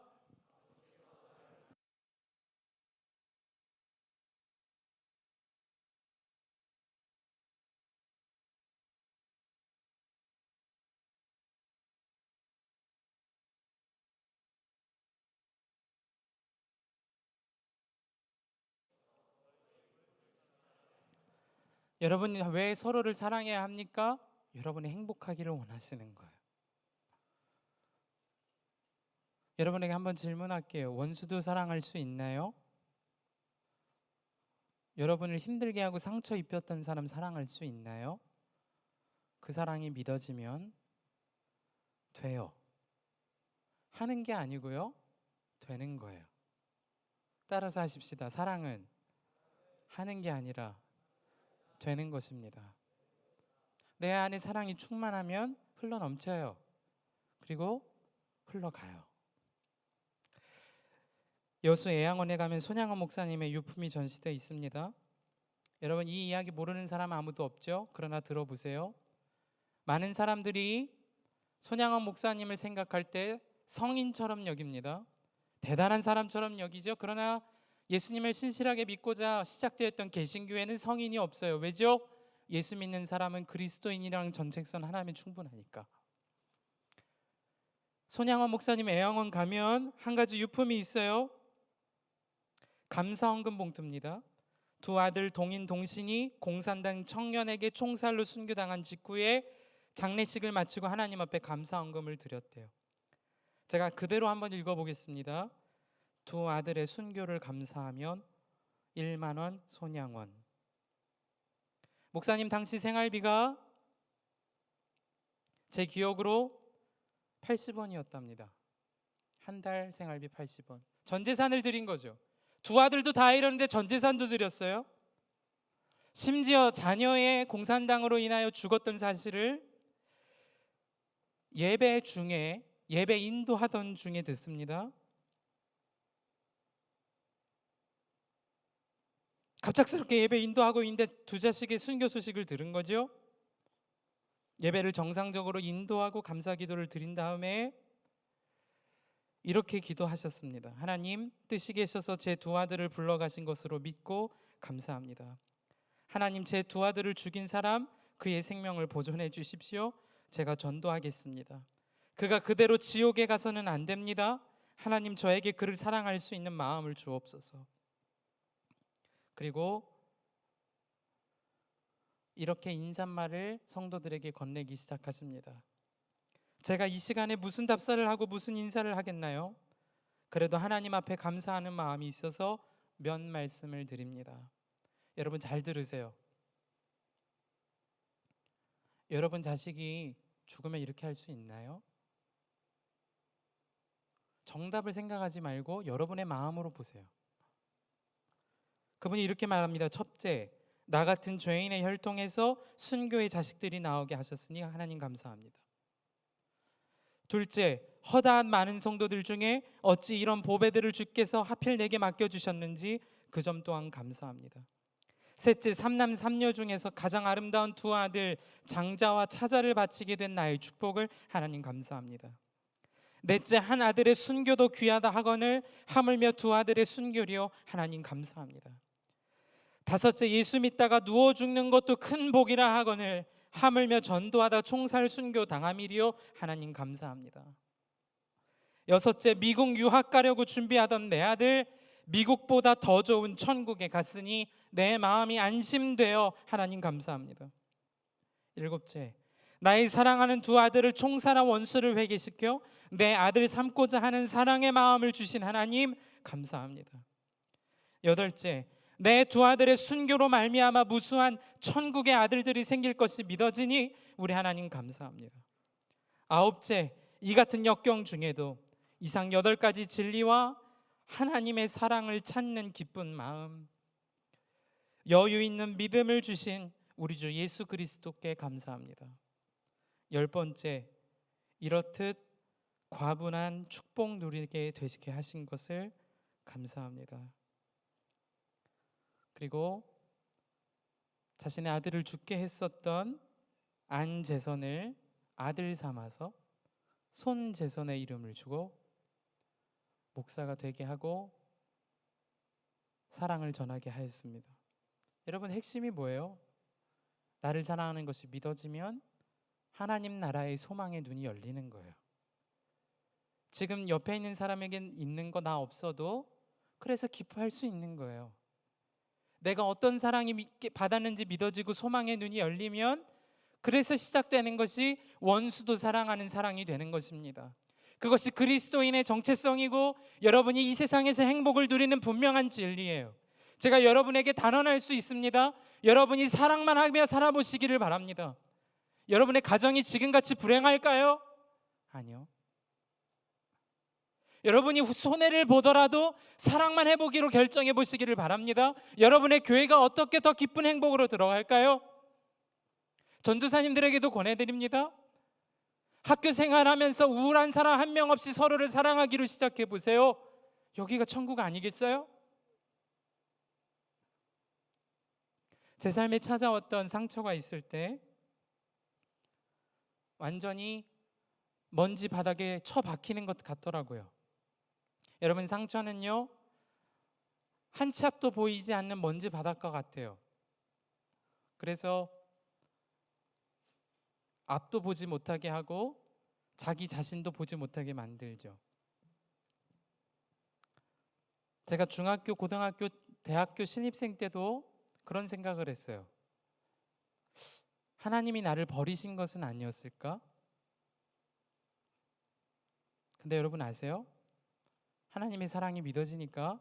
여러분이 왜 서로를 사랑해야 합니까? 여러분이 행복하기를 원하시는 거예요. 여러분에게 한번 질문할게요. 원수도 사랑할 수 있나요? 여러분을 힘들게 하고 상처 입혔던 사람 사랑할 수 있나요? 그 사랑이 믿어지면 돼요. 하는 게 아니고요, 되는 거예요. 따라서 하십시다. 사랑은 하는 게 아니라 되는 것입니다. 내 안에 사랑이 충만하면 흘러넘쳐요. 그리고 흘러가요. 여수 애양원에 가면 손양원 목사님의 유품이 전시되어 있습니다. 여러분, 이 이야기 모르는 사람 아무도 없죠? 그러나 들어보세요. 많은 사람들이 손양원 목사님을 생각할 때 성인처럼 여깁니다. 대단한 사람처럼 여기죠. 그러나 예수님을 신실하게 믿고자 시작되었던 개신교회는 성인이 없어요. 왜죠? 예수 믿는 사람은 그리스도인이랑 전책선 하나면 충분하니까. 손양원 목사님 애양원 가면 한 가지 유품이 있어요. 감사헌금 봉투입니다. 두 아들 동인 동신이 공산당 청년에게 총살로 순교당한 직후에 장례식을 마치고 하나님 앞에 감사헌금을 드렸대요. 제가 그대로 한번 읽어보겠습니다. 두 아들의 순교를 감사하면 1만 원 손양원. 목사님 당시 생활비가 제 기억으로 80원이었답니다. 한 달 생활비 80원. 전 재산을 드린 거죠. 두 아들도 다 이러는데 전 재산도 드렸어요. 심지어 자녀의 공산당으로 인하여 죽었던 사실을 예배 중에 예배 인도하던 중에 듣습니다. 갑작스럽게 예배 인도하고 있는데 두 자식의 순교 소식을 들은 거죠. 예배를 정상적으로 인도하고 감사 기도를 드린 다음에 이렇게 기도하셨습니다. 하나님, 뜻이 계셔서 제 두 아들을 불러가신 것으로 믿고 감사합니다. 하나님, 제 두 아들을 죽인 사람 그의 생명을 보존해 주십시오. 제가 전도하겠습니다. 그가 그대로 지옥에 가서는 안 됩니다. 하나님, 저에게 그를 사랑할 수 있는 마음을 주옵소서. 그리고 이렇게 인사말을 성도들에게 건네기 시작하십니다. 제가 이 시간에 무슨 답사를 하고 무슨 인사를 하겠나요? 그래도 하나님 앞에 감사하는 마음이 있어서 몇 말씀을 드립니다. 여러분 잘 들으세요. 여러분 자식이 죽으면 이렇게 할 수 있나요? 정답을 생각하지 말고 여러분의 마음으로 보세요. 그분이 이렇게 말합니다. 첫째, 나 같은 죄인의 혈통에서 순교의 자식들이 나오게 하셨으니 하나님 감사합니다. 둘째, 허다한 많은 성도들 중에 어찌 이런 보배들을 주께서 하필 내게 맡겨주셨는지 그 점 또한 감사합니다. 셋째, 삼남 삼녀 중에서 가장 아름다운 두 아들 장자와 차자를 바치게 된 나의 축복을 하나님 감사합니다. 넷째, 한 아들의 순교도 귀하다 하거늘 하물며 두 아들의 순교리요 하나님 감사합니다. 다섯째, 예수 믿다가 누워 죽는 것도 큰 복이라 하거늘 하물며 전도하다 총살 순교 당함이리요 하나님 감사합니다. 여섯째, 미국 유학 가려고 준비하던 내 아들 미국보다 더 좋은 천국에 갔으니 내 마음이 안심되어 하나님 감사합니다. 일곱째, 나의 사랑하는 두 아들을 총살한 원수를 회개시켜 내 아들 삼고자 하는 사랑의 마음을 주신 하나님 감사합니다. 여덟째, 내 두 아들의 순교로 말미암아 무수한 천국의 아들들이 생길 것이 믿어지니 우리 하나님 감사합니다. 아홉째, 이 같은 역경 중에도 이상 8가지 진리와 하나님의 사랑을 찾는 기쁜 마음, 여유 있는 믿음을 주신 우리 주 예수 그리스도께 감사합니다. 10번째, 이렇듯 과분한 축복 누리게 되시게 하신 것을 감사합니다. 그리고 자신의 아들을 죽게 했었던 안재선을 아들 삼아서 손재선의 이름을 주고 목사가 되게 하고 사랑을 전하게 하였습니다. 여러분, 핵심이 뭐예요? 나를 사랑하는 것이 믿어지면 하나님 나라의 소망의 눈이 열리는 거예요. 지금 옆에 있는 사람에겐 있는 거 나 없어도 그래서 기뻐할 수 있는 거예요. 내가 어떤 사랑이 받았는지 믿어지고 소망의 눈이 열리면 그래서 시작되는 것이 원수도 사랑하는 사랑이 되는 것입니다. 그것이 그리스도인의 정체성이고 여러분이 이 세상에서 행복을 누리는 분명한 진리예요. 제가 여러분에게 단언할 수 있습니다. 여러분이 사랑만 하며 살아보시기를 바랍니다. 여러분의 가정이 지금같이 불행할까요? 아니요. 여러분이 손해를 보더라도 사랑만 해보기로 결정해 보시기를 바랍니다. 여러분의 교회가 어떻게 더 기쁜 행복으로 들어갈까요? 전도사님들에게도 권해드립니다. 학교 생활하면서 우울한 사람 한 명 없이 서로를 사랑하기로 시작해 보세요. 여기가 천국 아니겠어요? 제 삶에 찾아왔던 상처가 있을 때 완전히 먼지 바닥에 처박히는 것 같더라고요. 여러분, 상처는요 한 치 앞도 보이지 않는 먼지 바닥과 같아요. 그래서 앞도 보지 못하게 하고 자기 자신도 보지 못하게 만들죠. 제가 중학교, 고등학교, 대학교 신입생 때도 그런 생각을 했어요. 하나님이 나를 버리신 것은 아니었을까? 근데 여러분 아세요? 하나님의 사랑이 믿어지니까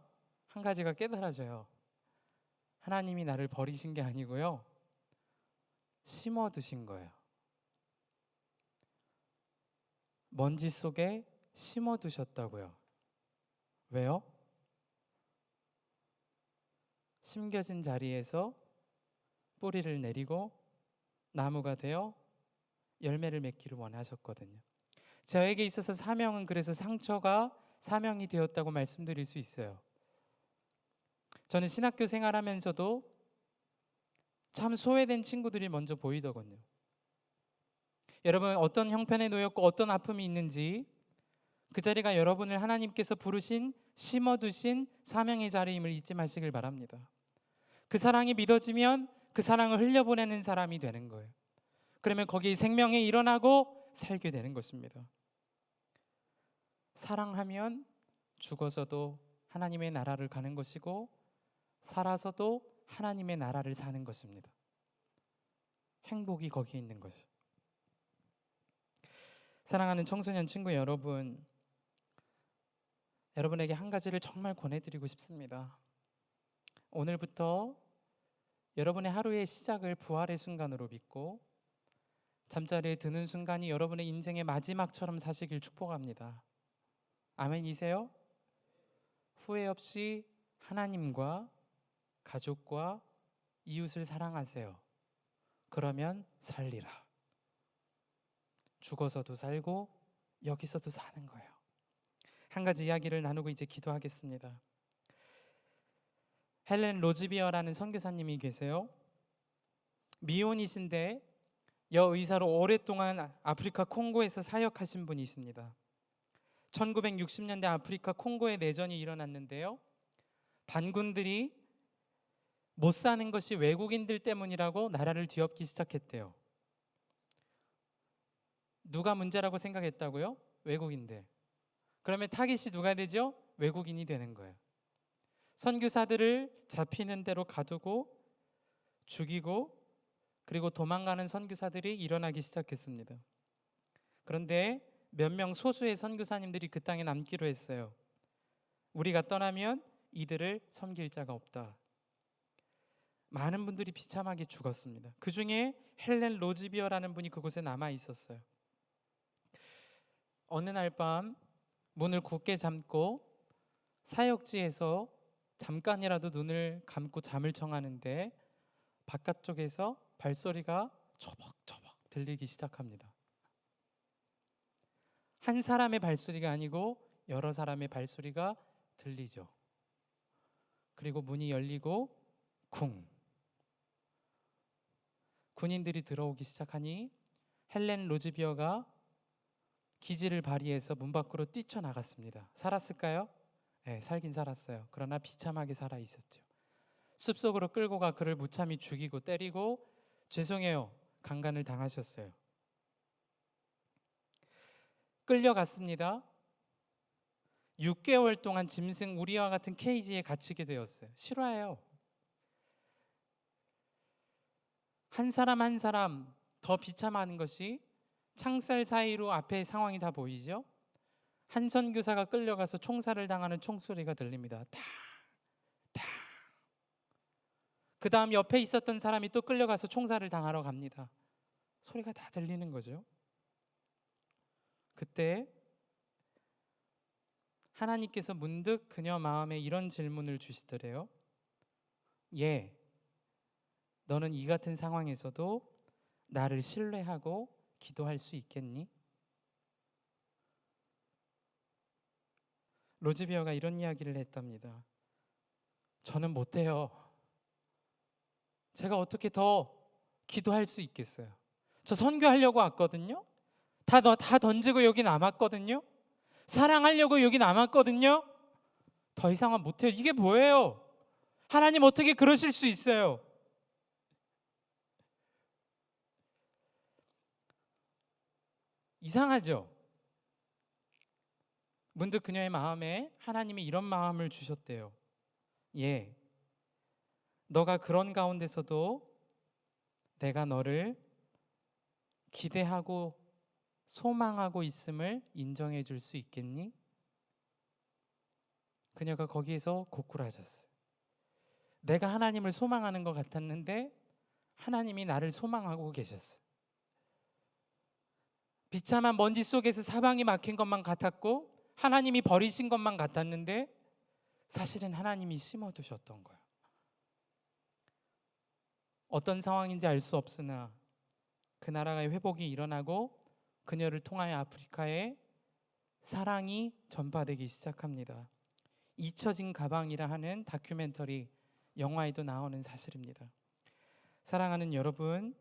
한 가지가 깨달아져요. 하나님이 나를 버리신 게 아니고요, 심어두신 거예요. 먼지 속에 심어두셨다고요. 왜요? 심겨진 자리에서 뿌리를 내리고 나무가 되어 열매를 맺기를 원하셨거든요. 저에게 있어서 사명은 그래서 상처가 사명이 되었다고 말씀드릴 수 있어요. 저는 신학교 생활하면서도 참 소외된 친구들이 먼저 보이더군요. 여러분, 어떤 형편에 놓였고 어떤 아픔이 있는지 그 자리가 여러분을 하나님께서 부르신, 심어두신 사명의 자리임을 잊지 마시길 바랍니다. 그 사랑이 믿어지면 그 사랑을 흘려보내는 사람이 되는 거예요. 그러면 거기 생명이 일어나고 살게 되는 것입니다. 사랑하면 죽어서도 하나님의 나라를 가는 것이고 살아서도 하나님의 나라를 사는 것입니다. 행복이 거기 있는 것이죠. 사랑하는 청소년 친구 여러분, 여러분에게 한 가지를 정말 권해드리고 싶습니다. 오늘부터 여러분의 하루의 시작을 부활의 순간으로 믿고 잠자리에 드는 순간이 여러분의 인생의 마지막처럼 사시길 축복합니다. 아멘이세요? 후회 없이 하나님과 가족과 이웃을 사랑하세요. 그러면 살리라. 죽어서도 살고 여기서도 사는 거예요. 한 가지 이야기를 나누고 이제 기도하겠습니다. 헬렌 로즈비어라는 선교사님이 계세요. 미혼이신데 여의사로 오랫동안 아프리카 콩고에서 사역하신 분이십니다. 1960년대 아프리카 콩고에 내전이 일어났는데요, 반군들이 못 사는 것이 외국인들 때문이라고 나라를 뒤엎기 시작했대요. 누가 문제라고 생각했다고요? 외국인들. 그러면 타깃이 누가 되죠? 외국인이 되는 거예요. 선교사들을 잡히는 대로 가두고 죽이고 그리고 도망가는 선교사들이 일어나기 시작했습니다. 그런데 몇 명 소수의 선교사님들이 그 땅에 남기로 했어요. 우리가 떠나면 이들을 섬길 자가 없다. 많은 분들이 비참하게 죽었습니다. 그 중에 헬렌 로즈비어라는 분이 그곳에 남아 있었어요. 어느 날 밤 문을 굳게 잠고 사역지에서 잠깐이라도 눈을 감고 잠을 청하는데 바깥쪽에서 발소리가 처벅처벅 들리기 시작합니다. 한 사람의 발소리가 아니고 여러 사람의 발소리가 들리죠. 그리고 문이 열리고 쿵, 군인들이 들어오기 시작하니 헬렌 로즈비어가 기지를 발휘해서 문 밖으로 뛰쳐나갔습니다. 살았을까요? 네, 살긴 살았어요. 그러나 비참하게 살아 있었죠. 숲속으로 끌고 가 그를 무참히 죽이고 때리고 죄송해요, 강간을 당하셨어요. 끌려갔습니다. 6개월 동안 짐승 우리와 같은 케이지에 갇히게 되었어요. 실화예요. 한 사람 한 사람 더 비참한 것이 창살 사이로 앞에 상황이 다 보이죠? 한 선교사가 끌려가서 총살을 당하는 총소리가 들립니다. 탁, 탁. 그 다음 옆에 있었던 사람이 또 끌려가서 총살을 당하러 갑니다. 소리가 다 들리는 거죠. 그때 하나님께서 문득 그녀 마음에 이런 질문을 주시더래요. 예, 너는 이 같은 상황에서도 나를 신뢰하고 기도할 수 있겠니? 로즈비어가 이런 이야기를 했답니다. 저는 못해요. 제가 어떻게 더 기도할 수 있겠어요? 저 선교하려고 왔거든요. 다 던지고 여기 남았거든요. 사랑하려고 여기 남았거든요. 더 이상은 못해요. 이게 뭐예요? 하나님 어떻게 그러실 수 있어요? 이상하죠? 문득 그녀의 마음에 하나님이 이런 마음을 주셨대요. 예, 너가 그런 가운데서도 내가 너를 기대하고 소망하고 있음을 인정해 줄 수 있겠니? 그녀가 거기에서 고꾸라졌어요. 내가 하나님을 소망하는 것 같았는데 하나님이 나를 소망하고 계셨어요. 비참한 먼지 속에서 사방이 막힌 것만 같았고 하나님이 버리신 것만 같았는데 사실은 하나님이 심어두셨던 거예요. 어떤 상황인지 알 수 없으나 그 나라의 회복이 일어나고 그녀를 통하여 아프리카에 사랑이 전파되기 시작합니다. 잊혀진 가방이라 하는 다큐멘터리 영화에도 나오는 사실입니다. 사랑하는 여러분,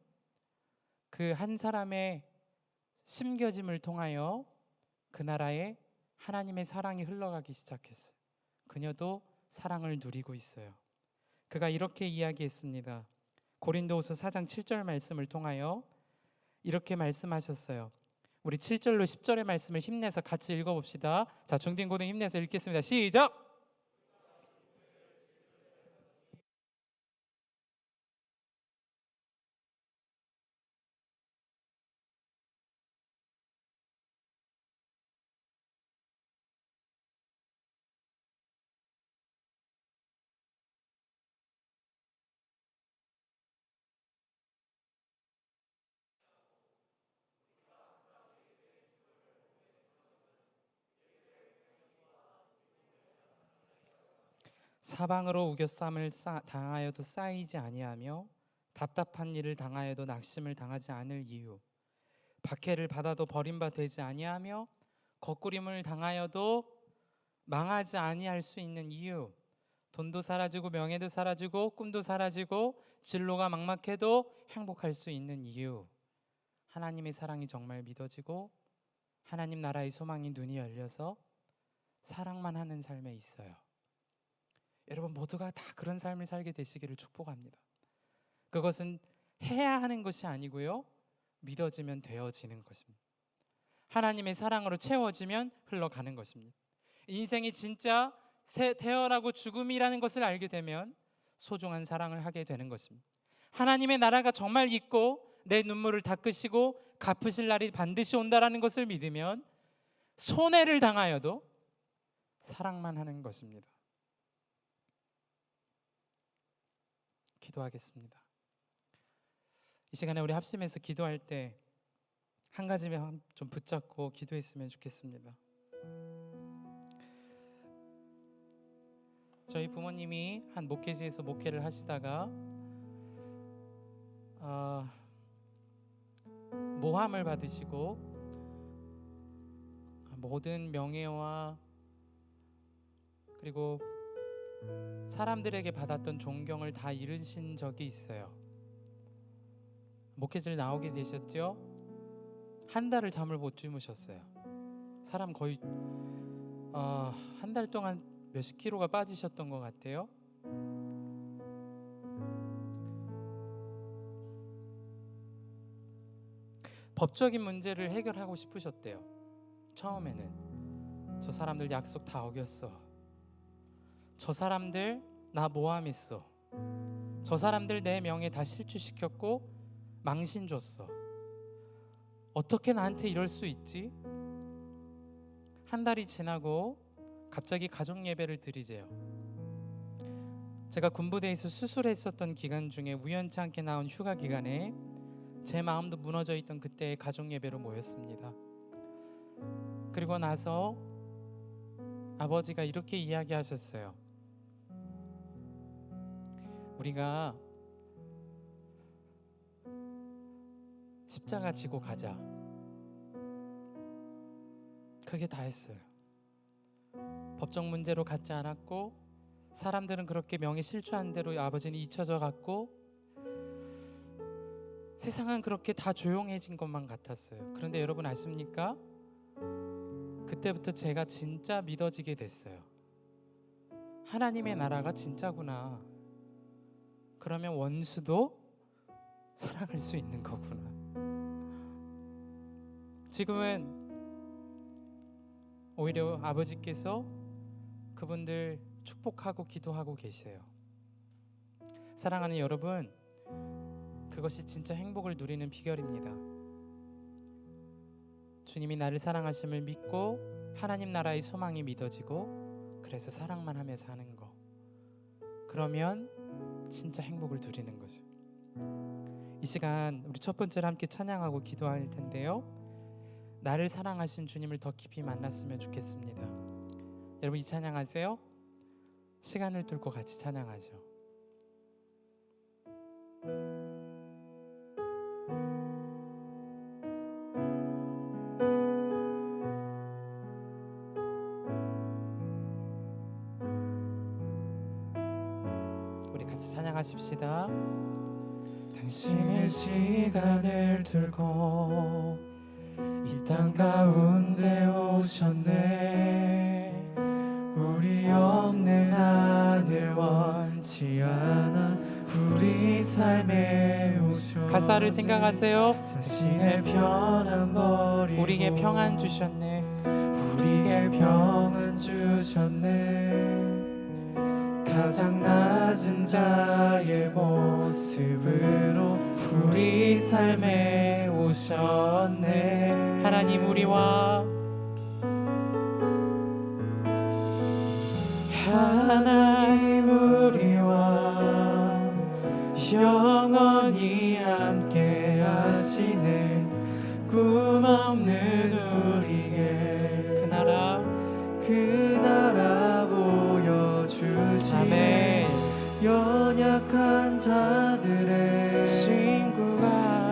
그 한 사람의 심겨짐을 통하여 그 나라에 하나님의 사랑이 흘러가기 시작했어요. 그녀도 사랑을 누리고 있어요. 그가 이렇게 이야기했습니다. 고린도후서 4장 7절 말씀을 통하여 이렇게 말씀하셨어요. 우리 7절로 10절의 말씀을 힘내서 같이 읽어봅시다. 자, 중딩고등 힘내서 읽겠습니다. 시작! 사방으로 우겨쌈을 당하여도 쌓이지 아니하며 답답한 일을 당하여도 낙심을 당하지 않을 이유, 박해를 받아도 버림바 되지 아니하며 거꾸림을 당하여도 망하지 아니할 수 있는 이유, 돈도 사라지고 명예도 사라지고 꿈도 사라지고 진로가 막막해도 행복할 수 있는 이유, 하나님의 사랑이 정말 믿어지고 하나님 나라의 소망이 눈이 열려서 사랑만 하는 삶에 있어요. 여러분 모두가 다 그런 삶을 살게 되시기를 축복합니다. 그것은 해야 하는 것이 아니고요, 믿어지면 되어지는 것입니다. 하나님의 사랑으로 채워지면 흘러가는 것입니다. 인생이 진짜 태어나고 죽음이라는 것을 알게 되면 소중한 사랑을 하게 되는 것입니다. 하나님의 나라가 정말 있고 내 눈물을 닦으시고 갚으실 날이 반드시 온다라는 것을 믿으면 손해를 당하여도 사랑만 하는 것입니다. 기도하겠습니다. 이 시간에 우리 합심해서 기도할 때 한 가지만 좀 붙잡고 기도했으면 좋겠습니다. 저희 부모님이 한 목회지에서 목회를 하시다가 모함을 받으시고 모든 명예와 그리고 사람들에게 받았던 존경을 다 잃으신 적이 있어요. 목회지를 나오게 되셨죠? 한 달을 잠을 못 주무셨어요. 사람 거의 한 달 동안 몇십 킬로가 빠지셨던 것 같아요. 법적인 문제를 해결하고 싶으셨대요. 처음에는 저 사람들 약속 다 어겼어, 저 사람들 나 모함했어, 저 사람들 내 명예 다 실추시켰고 망신 줬어, 어떻게 나한테 이럴 수 있지? 한 달이 지나고 갑자기 가족 예배를 드리재요. 제가 군부대에서 수술했었던 기간 중에 우연치 않게 나온 휴가 기간에 제 마음도 무너져 있던 그때의 가족 예배로 모였습니다. 그리고 나서 아버지가 이렇게 이야기하셨어요. 우리가 십자가 지고 가자. 그게 다 했어요. 법적 문제로 갖지 않았고 사람들은 그렇게 명예 실추한 대로 아버지는 잊혀져 갔고 세상은 그렇게 다 조용해진 것만 같았어요. 그런데 여러분 아십니까? 그때부터 제가 진짜 믿어지게 됐어요. 하나님의 나라가 진짜구나. 그러면 원수도 사랑할 수 있는 거구나. 지금은 오히려 아버지께서 그분들 축복하고 기도하고 계세요. 사랑하는 여러분, 그것이 진짜 행복을 누리는 비결입니다. 주님이 나를 사랑하심을 믿고 하나님 나라의 소망이 믿어지고 그래서 사랑만 하며 사는 거, 그러면 진짜 행복을 누리는 거죠. 이 시간 우리 첫 번째로 함께 찬양하고 기도할 텐데요, 나를 사랑하신 주님을 더 깊이 만났으면 좋겠습니다. 여러분 이 찬양하세요. 시간을 뚫고 같이 찬양하죠. 우리 같이 찬양하십시다. 당신의 시간을 들고 이 땅 가운데 오셨네. 우리 없는 하늘 원치 않아 우리 삶에 오셨네. 가사를 생각하세요. 자신의 편안 버리고 우리에게 평안 주셨네. 우리에게 평안 주셨네. 가장 낮은 자의 모습으로 우리 삶에 오셨네. 하나님 우리와 하나님 우리와 영원히 함께 하시네. 꿈 없는 우리에게 그 나라 보여주시네. 연약한 자들의 친구가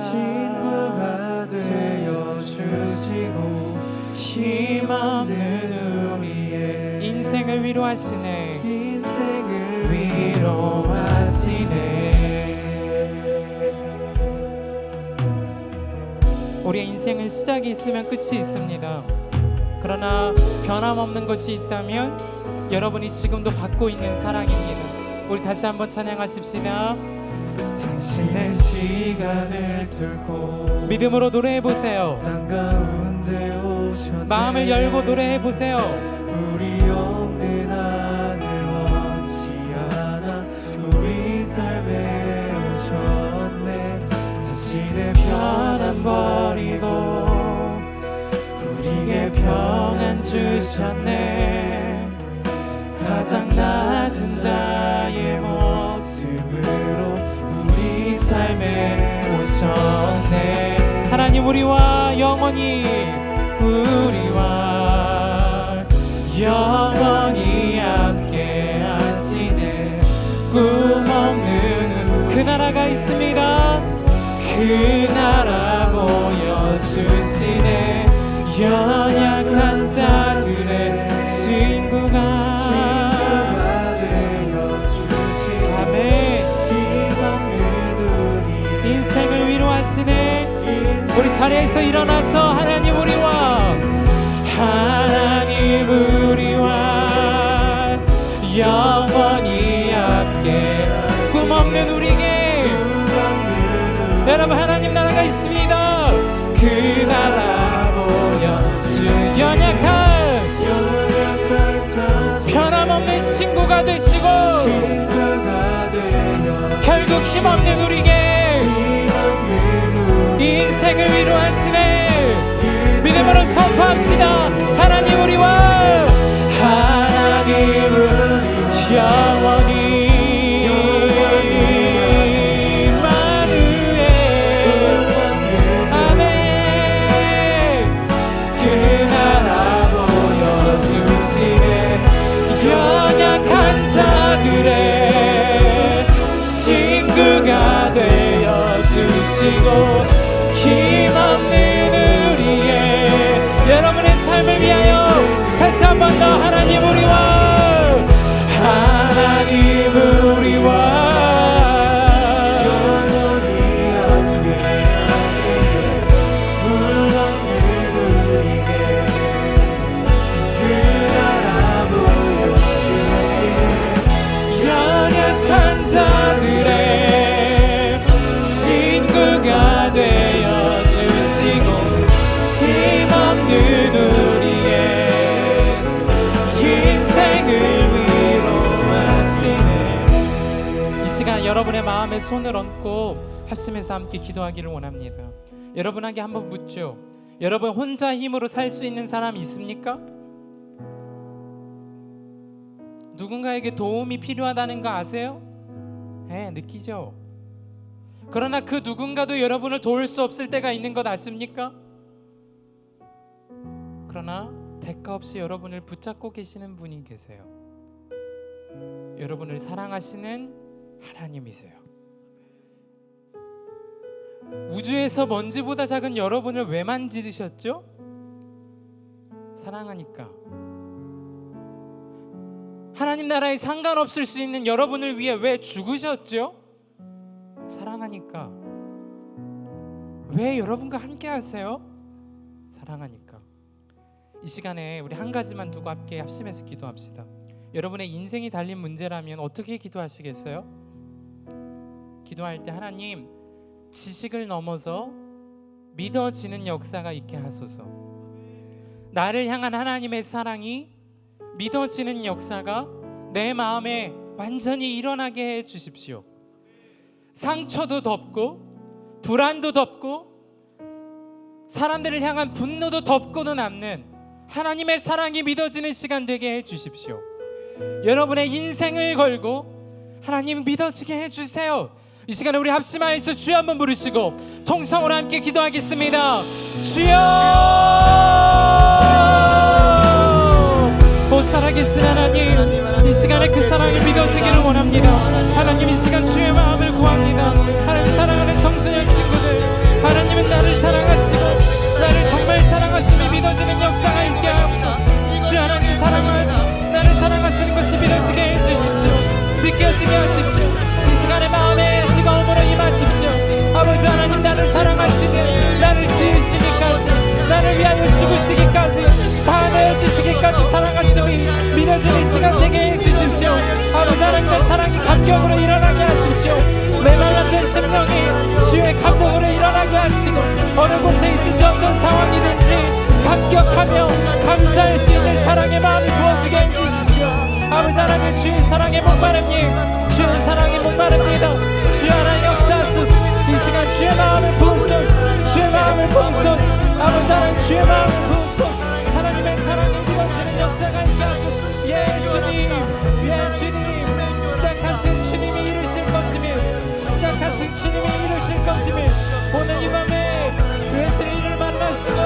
되어주시고 힘 없는 우리의 인생을 위로하시네. 인생을 위로하시네. 우리의 인생은 시작이 있으면 끝이 있습니다. 그러나 변함없는 것이 있다면 여러분이 지금도 받고 있는 사랑입니다. 우리 다시 한번 찬양하십시다. 당신의 시간을 들고 믿음으로 노래해 보세요. 땅 가운데 오셨네. 마음을 열고 노래해 보세요. 우리 없는 하늘 원치 않아 우리 삶에 오셨네. 자신의 편안 버리고 우리에게 평안 주셨네. 가장 낮은 자의 모습으로 우리 삶에 오셨네. 하나님 우리와 영원히 함께 하시네. 꿈 없는 그 나라가 있습니다. 그 나라 보여주시네. 연약한 자들의 친구가 되어주시네. 아멘. 인생을 위로하시네. 우리 자리에서 일어나서 하나님 우리와 영원히 함께 꿈 없는 우리에게 여러분 하나님 나라가 있습니다. 그 나라 보여주 연약한 변함없는 친구가 되시고 결국 힘없는 우리에게 인생을 위로하시네. 믿음으로 선포합시다. 하나님 우리와 영원히 연약한 자들의 친구가 되어주시고 힘없는 우리의 여러분의 삶을 위하여 다시 한 번 더 하나님 우리와 영원히 함께 하시네. 물 없는 우리에게 그 나라 보여주시네. 연약한 자들의 친구가 되어주시고 힘없는 우리의 인생을 위로하시네. 이 시간 여러분의 마음에 손을 얹고 합심해서 함께 기도하기를 원합니다. 여러분에게 한번 묻죠. 여러분 혼자 힘으로 살 수 있는 사람 있습니까? 누군가에게 도움이 필요하다는 거 아세요? 네, 느끼죠? 그러나 그 누군가도 여러분을 도울 수 없을 때가 있는 것 아십니까? 그러나 대가 없이 여러분을 붙잡고 계시는 분이 계세요. 여러분을 사랑하시는 하나님이세요. 우주에서 먼지보다 작은 여러분을 왜 만지셨죠? 사랑하니까. 하나님 나라에 상관없을 수 있는 여러분을 위해 왜 죽으셨죠? 사랑하니까. 왜 여러분과 함께 하세요? 사랑하니까. 이 시간에 우리 한 가지만 두고 함께 합심해서 기도합시다. 여러분의 인생이 달린 문제라면 어떻게 기도하시겠어요? 기도할 때 하나님, 지식을 넘어서 믿어지는 역사가 있게 하소서. 나를 향한 하나님의 사랑이 믿어지는 역사가 내 마음에 완전히 일어나게 해 주십시오. 상처도 덮고 불안도 덮고 사람들을 향한 분노도 덮고는 남는 하나님의 사랑이 믿어지는 시간 되게 해 주십시오. 여러분의 인생을 걸고 하나님 믿어지게 해 주세요. 이 시간에 우리 합심하여서 주여 한번 부르시고 통성으로 함께 기도하겠습니다. 주여! 오 살아계신 하나님, 이 시간에 그 사랑을 믿어지기를 원합니다. 하나님, 이 시간 주의 마음을 구합니다. 하나님, 사랑하는 청소년 친구들, 하나님은 나를 사랑하시고 나를 정말 사랑하심이 믿어지는 역사가 있게 하옵소서. 주 하나님, 나를 사랑하시는 것이 믿어지게 해주십시오. 느껴지게 하십시오. 이 시간에 마음에 뜨거움으로 임하십시오. 아버지 하나님, 나를 사랑하시되 나를 지으시기까지, 나를 위하여 죽으시기까지, 다 내어주시기까지 사랑하심이 믿어지는 시간 되게 해주십시오. 아버지 하나님의 사랑이 감격으로 일어나게 하십시오. 메말랐던 심령이 주의 감동으로 일어나게 하시고 어느 곳에 있든지 어떤 상황이든지 감격하며 감사할 수 있는 사랑의 마음이 부어지게 해주십시오. 아버지 하나님, 주의 사랑에 목마릅니다. 주의 사랑에 목마릅니다. 주의 하나님 역사하소서. 이 시간 주의 마음을 부으소서. 주의 마음을 부으소서. 아버지 하나님, 주의 마음을 부으소서. 하나님의 사랑이 믿어지는 역사가 있게 하소서. 예 주님, 예 주님, 시작하신 주님이 이루실 것이며 시작하신 주님이 이루실 것이며 오늘 이 밤에 웨슬리를 만나시고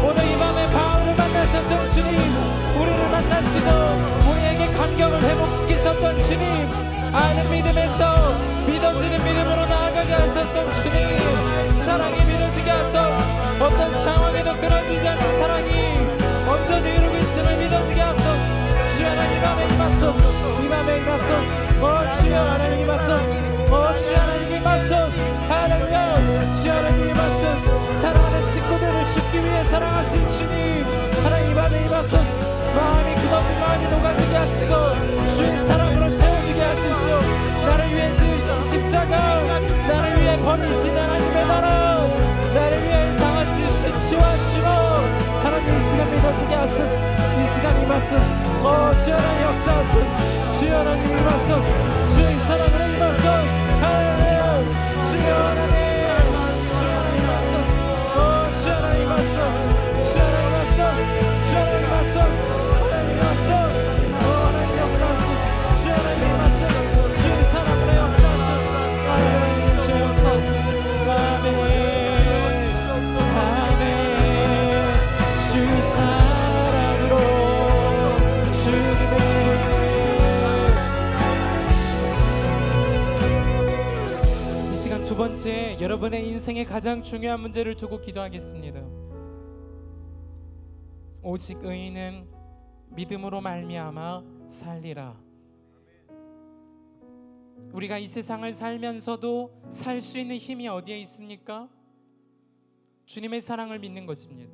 오늘 이 밤에 바울을 만나셨던 주님, 우리를 만나시고 우리에게 감격을 회복시키셨던 주님, 아는 믿음에서 믿어지는 믿음으로 나아가게 하셨던 주님, 사랑이 믿어지게 하소서. 어떤 상황에도 끊어지지 않는 사랑이 온전히 이루고 있음을 믿어지게 하소서. 주여 하나님, 이 밤에 임하소서. 이 밤에 임하소서. 주여 하나님 임하소서. 주여 하나님 임하소서. 할렐루야. 주여 하나님 임하소서. 사랑하는 친구들을 죽기 위해 사랑하신 주님, 하나님 이 밤에 임하소서. 마음이 그만큼 많이 녹아지게 하시고 주의 사랑으로 채워지게 하십시오. 나를 위해 지으신 십자가, 나를 위해 버리신 하나님의 나라, 나를 위해 당하신 수치와 추모, 하나님 이 시간 믿어지게 하소서. 이 시간 임하소서. 주여 하나님 역사하소서. 주여 하나님 임하소서. 주의 사랑으로 임하소서. 할렐루야. 주여 하나님, 주여 하나님 임하소서. 주여 하나님 임하소서. 주여 하나님 임하소서. 주여 하나님 임하소서. 하나님 임하소서. 하나님 역사하소서. 주여 하나님 임하소서. 주의 사랑으로 역사하소서. 하나님 주의 역사하소서. 아멘. 주 사랑으로 주님의 이 시간 두 번째, 여러분의 인생의 가장 중요한 문제를 두고 기도하겠습니다. 오직 의인은 믿음으로 말미암아 살리라. 우리가 이 세상을 살면서도 살 수 있는 힘이 어디에 있습니까? 주님의 사랑을 믿는 것입니다.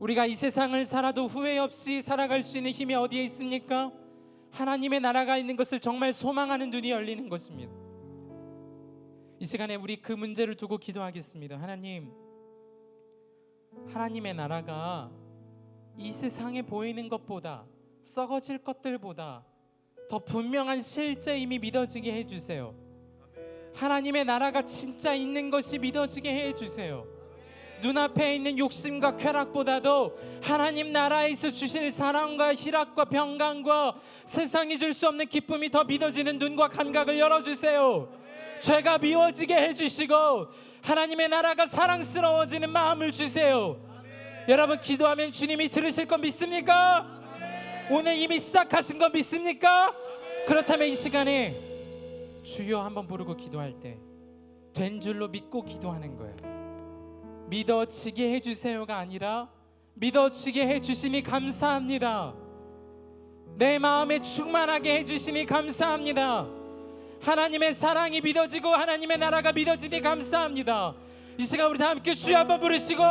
우리가 이 세상을 살아도 후회 없이 살아갈 수 있는 힘이 어디에 있습니까? 하나님의 나라가 있는 것을 정말 소망하는 눈이 열리는 것입니다. 이 시간에 우리 그 문제를 두고 기도하겠습니다. 하나님, 하나님의 나라가 이 세상에 보이는 것보다, 썩어질 것들보다 더 분명한 실제임이 믿어지게 해주세요. 하나님의 나라가 진짜 있는 것이 믿어지게 해주세요. 눈앞에 있는 욕심과 쾌락보다도 하나님 나라에서 주실 사랑과 희락과 평강과 세상이 줄 수 없는 기쁨이 더 믿어지는 눈과 감각을 열어주세요. 죄가 미워지게 해주시고 하나님의 나라가 사랑스러워지는 마음을 주세요. 여러분, 기도하면 주님이 들으실 건 믿습니까? 오늘 이미 시작하신 건 믿습니까? 그렇다면 이 시간에 주여 한번 부르고 기도할 때 된 줄로 믿고 기도하는 거예요. 믿어지게 해주세요가 아니라 믿어지게 해주심이 감사합니다. 내 마음에 충만하게 해주시니 감사합니다. 하나님의 사랑이 믿어지고 하나님의 나라가 믿어지니 감사합니다. 이 시간 우리 다 함께 주여 한번 부르시고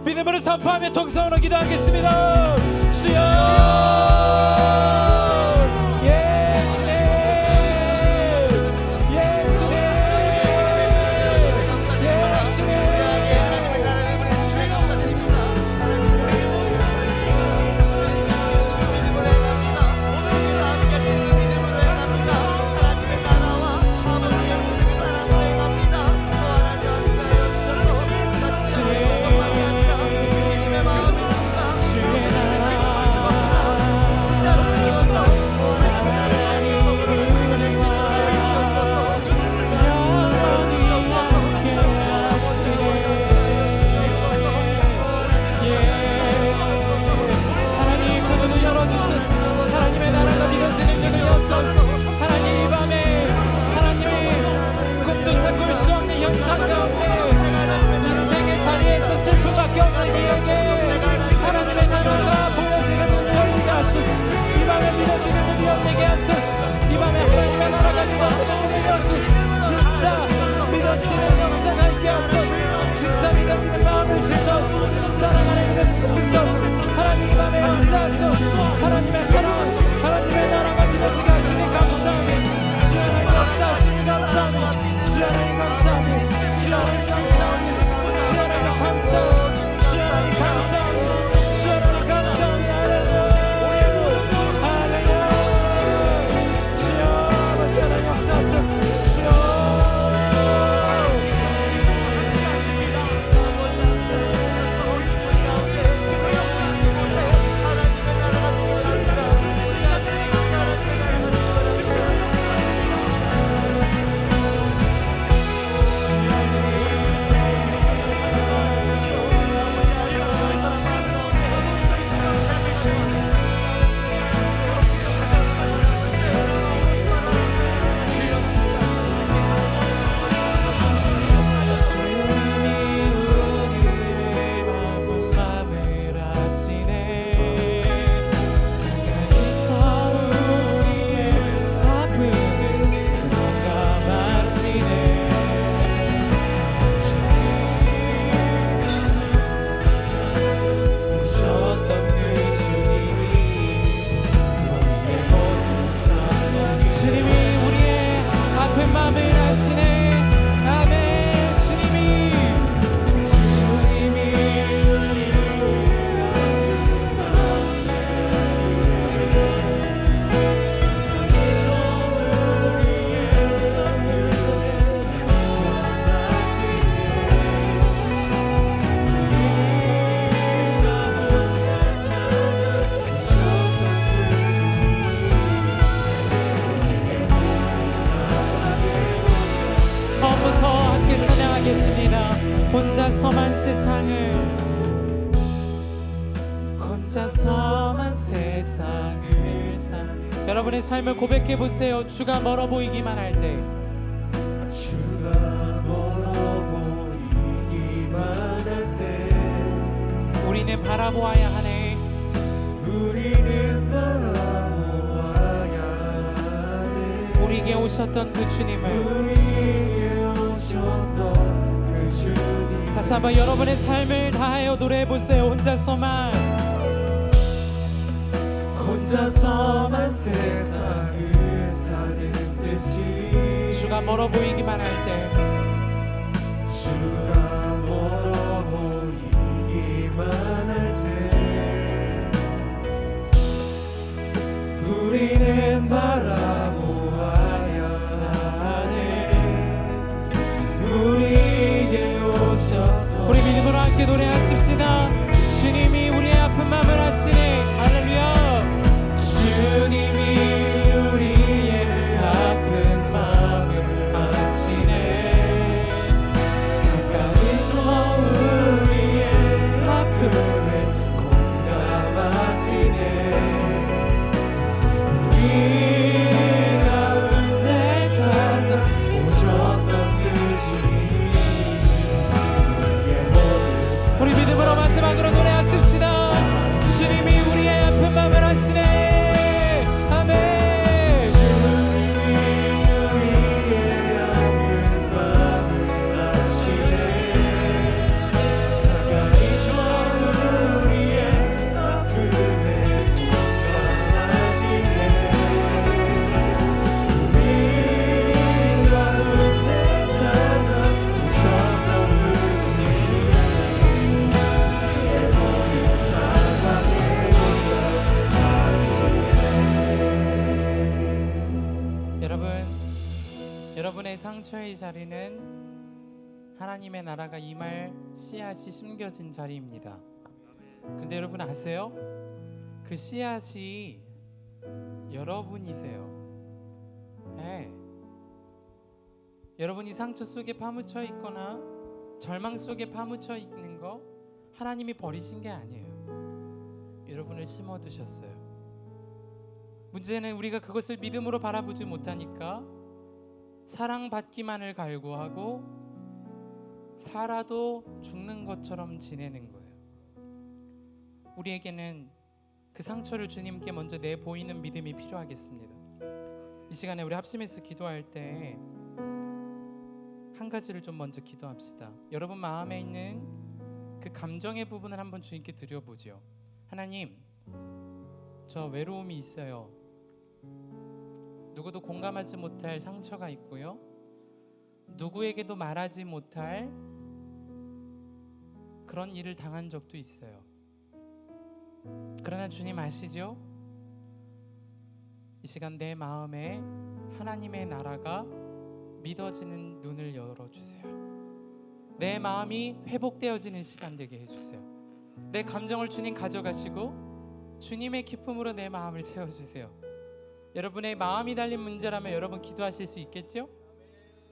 믿음으로 선포하며 동성으로 기도하겠습니다. 주여 예수님 예수님 예수님 진짜 믿어지는 마음을 주소서. 사랑하는 그 주소서. 하나님 이 밤에 역사하소서. 하나님의 사랑 하나님의 나라가 믿어지게 하시니 감사합니다. 주 하나님 역사하시니 감사합니다. 주 하나님 감사합니다. 주 하나님 감사합니다. 주 하나님 감사합니다. 주 하나님 감사합니다. 주 하나님 감사합니다. 할렐루야 할렐루야. 주여 아버지 하나님 역사하소서. 혼자서만 세상을 사는 여러분의 삶을 고백해 보세요. 주가 멀어 보이기만 할 때, 주가 멀어 보이기만 할 때, 우리는 바라보아야 하네. 우리는 바라보아야 하네. 우리에게 오셨던 그 주님을, 우리에게 오셨던 그 주님. 다시 한번 여러분의 삶을 다하여 노래해 보세요. 혼자서만 세상을 사는 듯이 주가 멀어 보이기만 할 때, 주가 멀어 보이기만 할 때, 우리는 바라보아야 하네. 우리에게 오셨던 우리 믿음으로 함께 노래하십시다. 주님이 우리의 아픈 마음을 아시네. 할렐루야. 주님이 우리의 아픈 마음을 아시네. 가까이서 우리의 아픔을 공감하시네. 우리 가운데 찾아오셨던 그 주님이 우리의 모든 우리 믿음으로 마지막으로 노래하십시다. 주님이 우리의 아픈 마음을 여러분의 상처의 자리는 하나님의 나라가 임할 씨앗이 심겨진 자리입니다. 근데 여러분 아세요? 그 씨앗이 여러분이세요. 네. 여러분이 상처 속에 파묻혀 있거나 절망 속에 파묻혀 있는 거 하나님이 버리신 게 아니에요. 여러분을 심어두셨어요. 문제는 우리가 그것을 믿음으로 바라보지 못하니까 사랑받기만을 갈구하고 살아도 죽는 것처럼 지내는 거예요. 우리에게는 그 상처를 주님께 먼저 내보이는 믿음이 필요하겠습니다. 이 시간에 우리 합심해서 기도할 때 한 가지를 좀 먼저 기도합시다. 여러분 마음에 있는 그 감정의 부분을 한번 주님께 드려보죠. 하나님, 저 외로움이 있어요. 누구도 공감하지 못할 상처가 있고요. 누구에게도 말하지 못할 그런 일을 당한 적도 있어요. 그러나 주님 아시죠? 이 시간 내 마음에 하나님의 나라가 믿어지는 눈을 열어주세요. 내 마음이 회복되어지는 시간 되게 해주세요. 내 감정을 주님 가져가시고 주님의 기쁨으로 내 마음을 채워주세요. 여러분의 마음이 달린 문제라면 여러분 기도하실 수 있겠죠?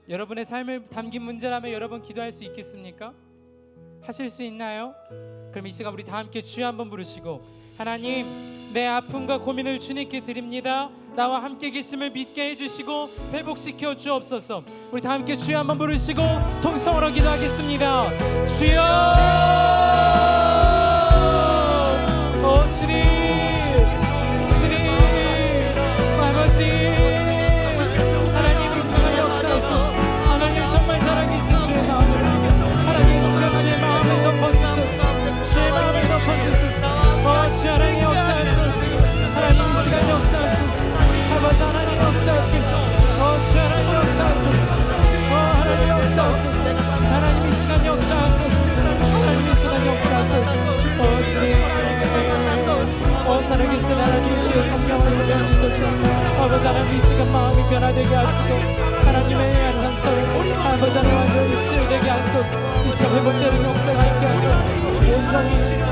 여러분의 삶을 담긴 문제라면 여러분 기도할 수 있겠습니까? 하실 수 있나요? 그럼 이 시간 우리 다 함께 주여 한번 부르시고, 하나님, 내 아픔과 고민을 주님께 드립니다. 나와 함께 계심을 믿게 해주시고 회복시켜 주옵소서. 우리 다 함께 주여 한번 부르시고 통성으로 기도하겠습니다. 주여, 주님, 주님, 아버지, 하나님 이 시간 역사하소서. 하나님 정말 살아계신 주의 마음을, 하나님 이 시간 주의 마음을 덮어주소서. 주의 마음을 덮어주소서. 주 하나님 역사하소서. 하나님 이 시간 역사하소서. 아버지 하나님 역사하소서. 주 하나님 역사하소서. 하나님 역사하소서. 하나님 이 시간 역사하소서. 하나님 이 시간 역사하소서. 주님, 살아계신 하나님 주의 성령을 보내주소서. 아버지 하나님 이 시간 마음이 변화되게 하시고 하나님의 상처를 아버지 하나님 완전히 치유되게 하소서. 이 시간 회복되는 역사가 있게 하소서.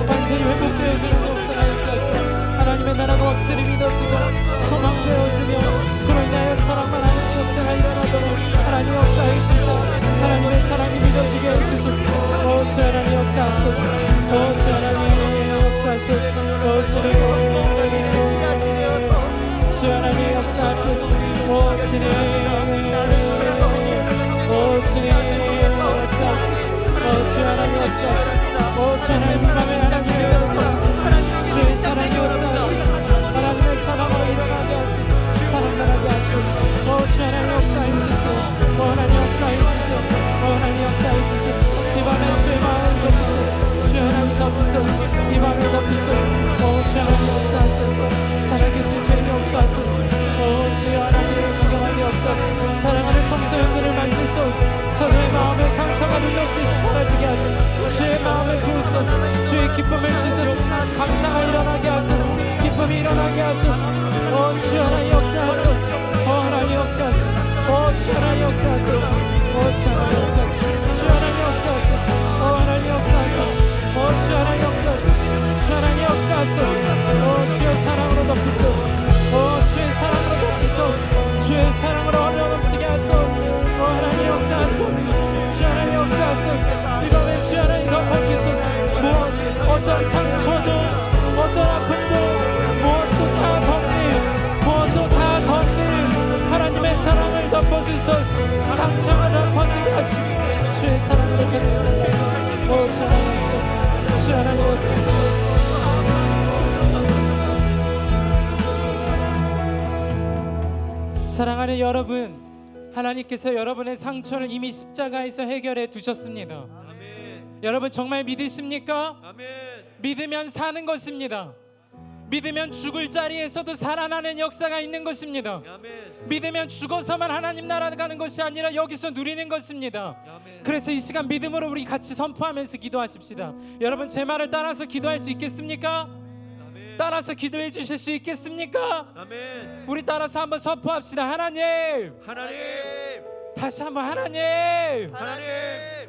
완전히 회복되어지는 역사가 있게 하소서. 하나님의 나라가 확실히 믿어지고 소망되어지며 그로 인하여 사랑만 하는 역사가 일어나도록 하나님 역사해 주소서. 하나님의 사랑이 믿어지게 해주소서. 주 하나님 역사하소서. 주 하나님 역사하소서. 주 하나님 역사하소서. 주님 역사하소서. 주 하나님 역사하소서. 주 하나님 밤에 하나님의 역사하소서. 주의 사랑이 역사하소서. 하나님의 사랑으로 일어나게 하소서. 사랑나게 하소서. 주 하나님 역사해 주소서. 하나님 역사해 주소서. 하나님 역사해 주소서. 이 밤에 주의 마음을 덮으소서. 주 하나님 덮으소서. 이 밤을 덮으소서. 주 하나님 역사하소서. 살아계신 주님 역사하소서. 주 하나님의 구경하게 하소서. 사랑하는 청소년들을 만지소서. 저들의 마음에 상처가 눌러지듯이 사라지게 하시고 주의 마음을 부으소서. 주의 기쁨을 주소서. 감사가 일어나게 하소서. 기쁨이 일어나게 하소서. 주 하나님 역사하소서. 하나님 역사하소서. 주 하나님 역사하소서. 주 하나님 역사하소서. 주 하나님 역사하소서. 하나님 역사하소서. 주 하나님 역사하소서. 주 하나님 역사하소서. 주의 사랑으로 덮으소서. 주의 사랑으로 덮으소서. 주의 사랑으로 넘치게 하소서. 하나님 역사하소서. 주 하나님 역사하소서. 이 밤에 주 하나님 덮어주소서. 어떤 상처도 어떤 아픔도 무엇도 다 덮는 하나님의 사랑을 덮어주소서. 상처가 덮어지게 하시고 주의 사랑으로 세워달라고. 주 하나님 역사하소서. 주 하나님 역사하소서. 사랑하는 여러분, 하나님께서 여러분의 상처를 이미 십자가에서 해결해 두셨습니다. 아멘. 여러분 정말 믿으십니까? 아멘. 믿으면 사는 것입니다. 믿으면 죽을 자리에서도 살아나는 역사가 있는 것입니다. 아멘. 믿으면 죽어서만 하나님 나라 가는 것이 아니라 여기서 누리는 것입니다. 아멘. 그래서 이 시간 믿음으로 우리 같이 선포하면서 기도하십시다. 여러분 제 말을 따라서 기도할 수 있겠습니까? 따라서 기도해 주실 수 있겠습니까? 아멘. 우리 따라서 한번 선포합시다. 하나님, 하나님, 다시 한번 하나님, 하나님,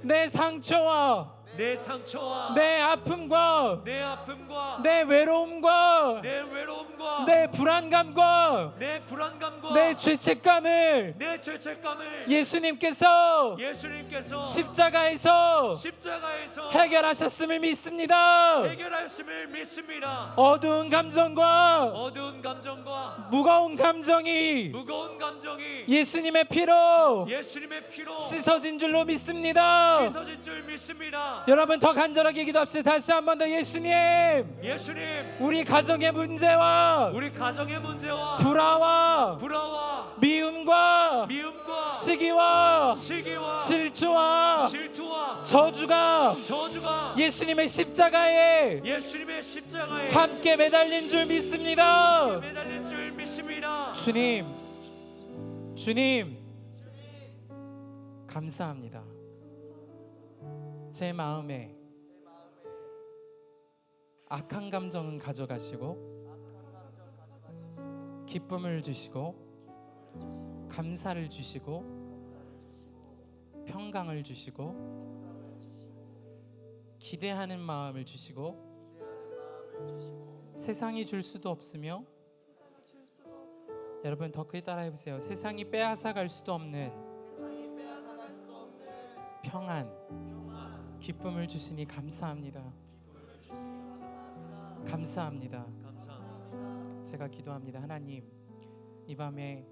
내 상처와 내 상처와 내 아픔과 내 아픔과 내 외로움과 내 외로움과 내 불안감과 내 불안감과 내 죄책감을 내 죄책감을 예수님께서 예수님께서 십자가에서 해결하셨음을 믿습니다. 해결하였음을 믿습니다. 어두운 감정과 어두운 감정과 무거운 감정이 무거운 감정이 예수님의 피로 예수님의 피로 씻어진 줄로 믿습니다. 씻어진 줄 믿습니다. 여러분 더 간절하게 기도합시다. 다시 한 번 더 예수님, 예수님, 우리 가정의 문제와 우리 가정의 문제와 불화와 미움과 시기와 질투와 저주가 예수님의 십자가에 함께 매달린 줄 믿습니다. 주님 감사합니다. 제 마음에 악한 감정은 가져가시고 기쁨을 주시고 감사를 주시고 평강을 주시고 기대하는 마음을 주시고 세상이 줄 수도 없으며, 여러분 더 크게 따라해 보세요. 세상이 빼앗아 갈 수도 없는 평안, 기쁨을 주시니 감사합니다. 감사합니다. 제가 기도합니다. 하나님, 이 밤에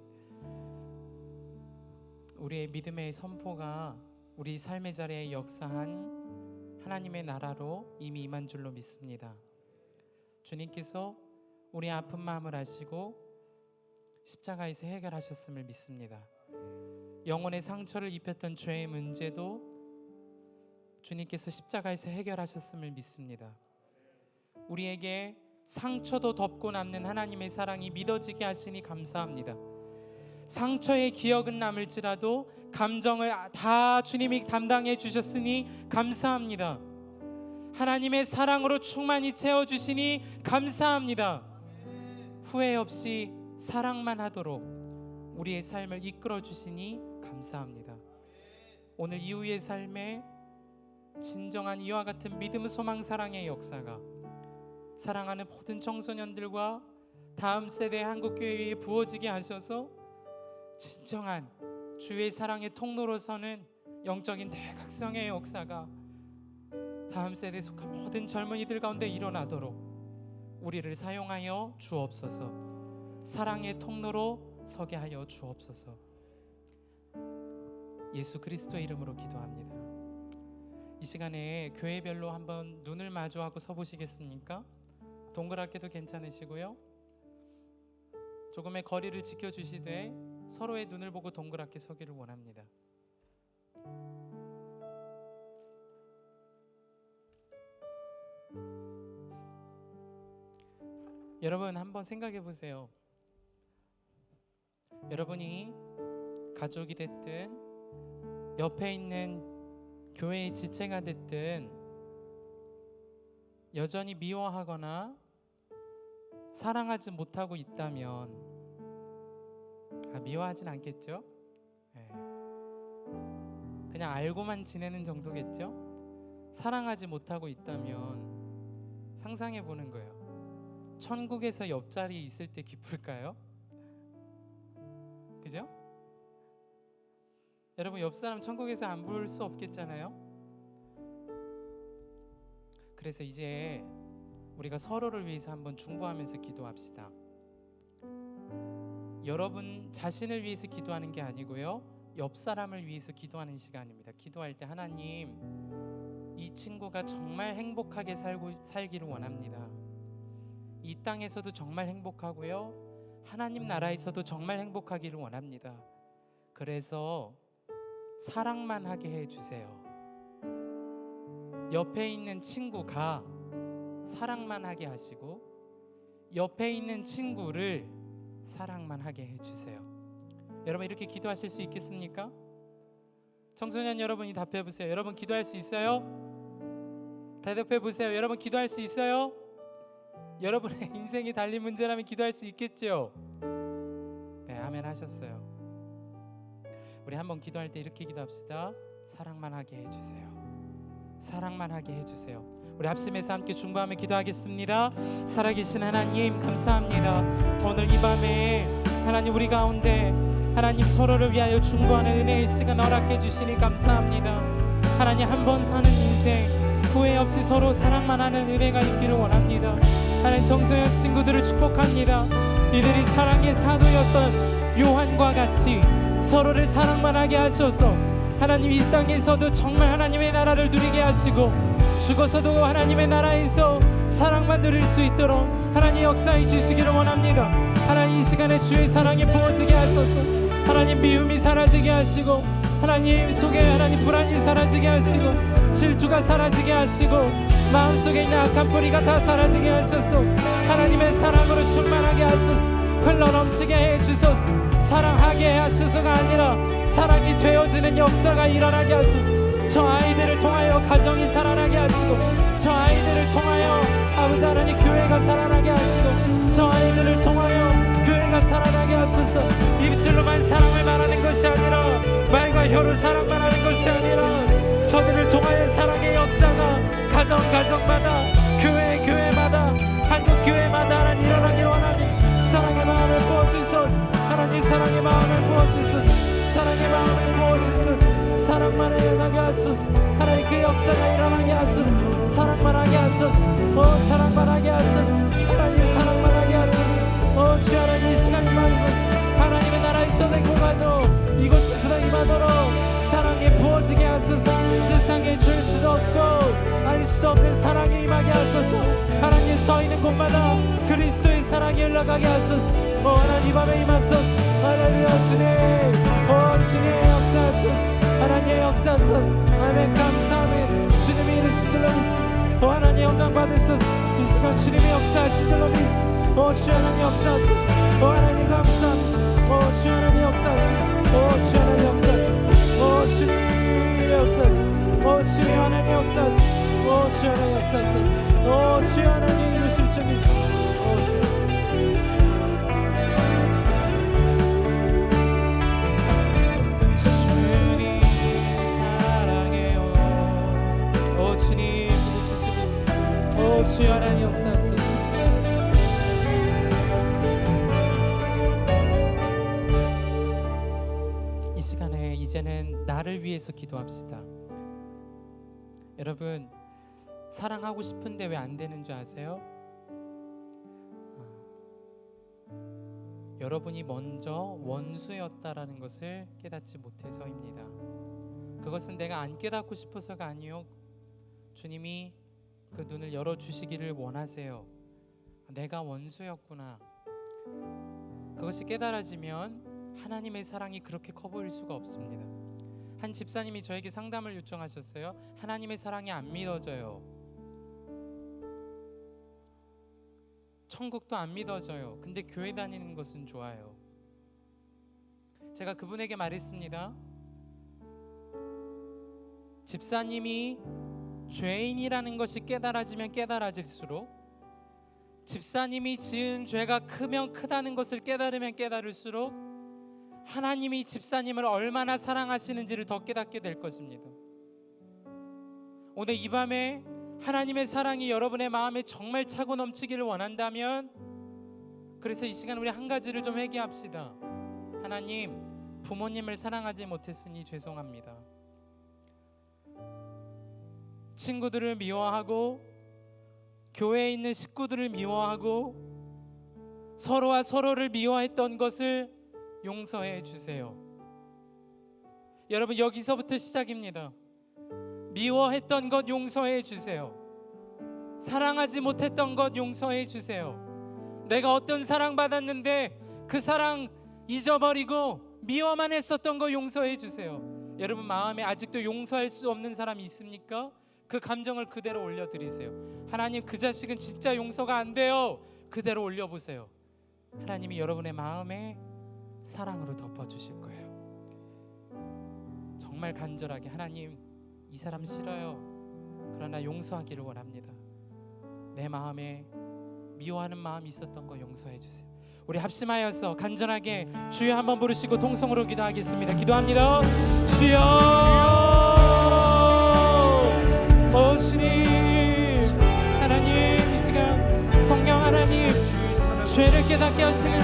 우리의 믿음의 선포가 우리 삶의 자리에 역사한 하나님의 나라로 이미 임한 줄로 믿습니다. 주님께서 우리 아픈 마음을 아시고 십자가에서 해결하셨음을 믿습니다. 영혼의 상처를 입혔던 죄의 문제도 주님께서 십자가에서 해결하셨음을 믿습니다. 우리에게 상처도 덮고 남는 하나님의 사랑이 믿어지게 하시니 감사합니다. 상처의 기억은 남을지라도 감정을 다 주님이 담당해 주셨으니 감사합니다. 하나님의 사랑으로 충만히 채워주시니 감사합니다. 후회 없이 사랑만 하도록 우리의 삶을 이끌어 주시니 감사합니다. 오늘 이후의 삶에 진정한 이와 같은 믿음, 소망, 사랑의 역사가 사랑하는 모든 청소년들과 다음 세대 한국교회에 부어지게 하셔서 진정한 주의 사랑의 통로로서는 영적인 대각성의 역사가 다음 세대에 속한 모든 젊은이들 가운데 일어나도록 우리를 사용하여 주옵소서. 사랑의 통로로 서게 하여 주옵소서. 예수 그리스도의 이름으로 기도합니다. 이 시간에 교회별로 한번 눈을 마주하고 서보시겠습니까? 동그랗게도 괜찮으시고요. 조금의 거리를 지켜주시되 서로의 눈을 보고 동그랗게 서기를 원합니다. 여러분 한번 생각해 보세요. 여러분이 가족이 됐든 옆에 있는 교회의 지체가 됐든 여전히 미워하거나 사랑하지 못하고 있다면, 미워하진 않겠죠? 그냥 알고만 지내는 정도겠죠? 사랑하지 못하고 있다면 상상해 보는 거예요. 천국에서 옆자리에 있을 때 기쁠까요? 그죠? 여러분 옆 사람 천국에서 안 볼 수 없겠잖아요. 그래서 이제 우리가 서로를 위해서 한번 중보하면서 기도합시다. 여러분 자신을 위해서 기도하는 게 아니고요, 옆 사람을 위해서 기도하는 시간입니다. 기도할 때 하나님, 이 친구가 정말 행복하게 살기를 원합니다. 이 땅에서도 정말 행복하고요, 하나님 나라에서도 정말 행복하기를 원합니다. 그래서 사랑만 하게 해주세요. 옆에 있는 친구가 사랑만 하게 하시고 옆에 있는 친구를 사랑만 하게 해주세요. 여러분 이렇게 기도하실 수 있겠습니까? 청소년 여러분이 답해 보세요. 여러분 기도할 수 있어요? 대답해 보세요. 여러분 기도할 수 있어요? 여러분의 인생이 달린 문제라면 기도할 수 있겠죠? 네, 아멘 하셨어요. 우리 한번 기도할 때 이렇게 기도합시다. 사랑만 하게 해주세요. 사랑만 하게 해주세요. 우리 합심해서 함께 중보하며 기도하겠습니다. 살아계신 하나님 감사합니다. 오늘 이 밤에 하나님 우리 가운데 하나님 서로를 위하여 중보하는 은혜의 시간 허락해 주시니 감사합니다. 하나님 한 번 사는 인생 후회 없이 서로 사랑만 하는 은혜가 있기를 원합니다. 하나님 정소영 친구들을 축복합니다. 이들이 사랑의 사도였던 요한과 같이 서로를 사랑만 하게 하셔서 하나님 이 땅에서도 정말 하나님의 나라를 누리게 하시고 죽어서도 하나님의 나라에서 사랑만 누릴 수 있도록 하나님 역사해 주시기를 원합니다. 하나님 이 시간에 주의 사랑이 부어지게 하소서. 하나님 미움이 사라지게 하시고 하나님 속에 하나님 불안이 사라지게 하시고 질투가 사라지게 하시고 마음속에 있는 악한 뿌리가 다 사라지게 하소서. 하나님의 사랑으로 충만하게 하소서. 흘러넘치게 해주소서. 사랑하게 하소서가 아니라 사랑이 되어지는 역사가 일어나게 하소서. 저 아이들을 통하여 가정이 살아나게 하시고 저 아이들을 통하여 아버지 하나님 교회가 살아나게 하시고 저 아이들을 통하여 교회가 살아나게 하소서. 입술로만 사랑을 말하는 것이 아니라 말과 혀로 사랑만 하는 것이 아니라 저들을 통하여 사랑의 역사가 가정마다 교회마다 한국교회마다 하나님 일어나기를 원하니 사랑의 마음을 부어주소서. 하나님 사랑의 마음을 부어주소서. 사랑의 마음을 부어주소서. 사랑만 일어나게 하소서. 하나님 그 역사가 일어나게 하소서. 사랑만 하게 하소서. 사랑만 하게 하소서. 하나님 사랑만 하게 하소서. 주 하나님 이 시간 임하소서. 하나님의 나라에서 행복하도록 이곳에서 임하도록 사랑이 부어지게 하소서. 세상에 줄 수도 없고 알 수도 없는 사랑이 임하게 하소서. 하나님 서 있는 곳마다 그리스도의 사랑이 흘러가게 하소서. 하나님 밤에 임하소서. 할렐루야 주님. 주님 역사하소서. 하나님 역사하소서. 아멘 감사합니다. 주님의 이르신 줄로 믿습니다. 하나님 영광 받으소서. 이 시간 주님의 역사하신 줄로 믿습니다. 주 하나님 역사하소서. 하나님 감사합니다. 주 하나님 역사하소서. 주 하나님 역사하소서. 주님 역사하소서. 주님 하나님 역사하소서. 주 하나님 역사하소서. 주 하나님 이루실 줄 믿습니다. 주님 사랑해요. 주님 이루실 줄 믿습니다. 주 하나님 역사하소서. 이 시간에 이제는 나를 위해서 기도합시다. 여러분 사랑하고 싶은데 왜 안 되는 줄 아세요? 여러분이 먼저 원수였다라는 것을 깨닫지 못해서입니다. 그것은 내가 안 깨닫고 싶어서가 아니요, 주님이 그 눈을 열어주시기를 원하세요. 내가 원수였구나. 그것이 깨달아지면 하나님의 사랑이 그렇게 커 보일 수가 없습니다. 한 집사님이 저에게 상담을 요청하셨어요. 하나님의 사랑이 안 믿어져요. 천국도 안 믿어져요. 근데 교회 다니는 것은 좋아요. 제가 그분에게 말했습니다. 집사님이 죄인이라는 것이 깨달아지면 깨달아질수록, 집사님이 지은 죄가 크면 크다는 것을 깨달으면 깨달을수록 하나님이 집사님을 얼마나 사랑하시는지를 더 깨닫게 될 것입니다. 오늘 이 밤에 하나님의 사랑이 여러분의 마음에 정말 차고 넘치기를 원한다면, 그래서 이 시간 우리 한 가지를 좀 회개합시다. 하나님, 부모님을 사랑하지 못했으니 죄송합니다. 친구들을 미워하고 교회에 있는 식구들을 미워하고 서로와 서로를 미워했던 것을 용서해 주세요. 여러분, 여기서부터 시작입니다. 미워했던 것 용서해 주세요. 사랑하지 못했던 것 용서해 주세요. 내가 어떤 사랑 받았는데 그 사랑 잊어버리고 미워만 했었던 거 용서해 주세요. 여러분 마음에 아직도 용서할 수 없는 사람이 있습니까? 그 감정을 그대로 올려드리세요. 하나님, 그 자식은 진짜 용서가 안 돼요. 그대로 올려보세요. 하나님이 여러분의 마음에 사랑으로 덮어주실 거예요. 정말 간절하게, 하나님, 이 사람 싫어요. 그러나 용서하기를 원합니다. 내 마음에 미워하는 마음이 있었던 거 용서해 주세요. 우리 합심하여서 간절하게 주여 한번 부르시고 통성으로 기도하겠습니다. 기도합니다. 주여, 오 주님, 하나님, 이 시간 성령 하나님, 죄를 깨닫게 하시는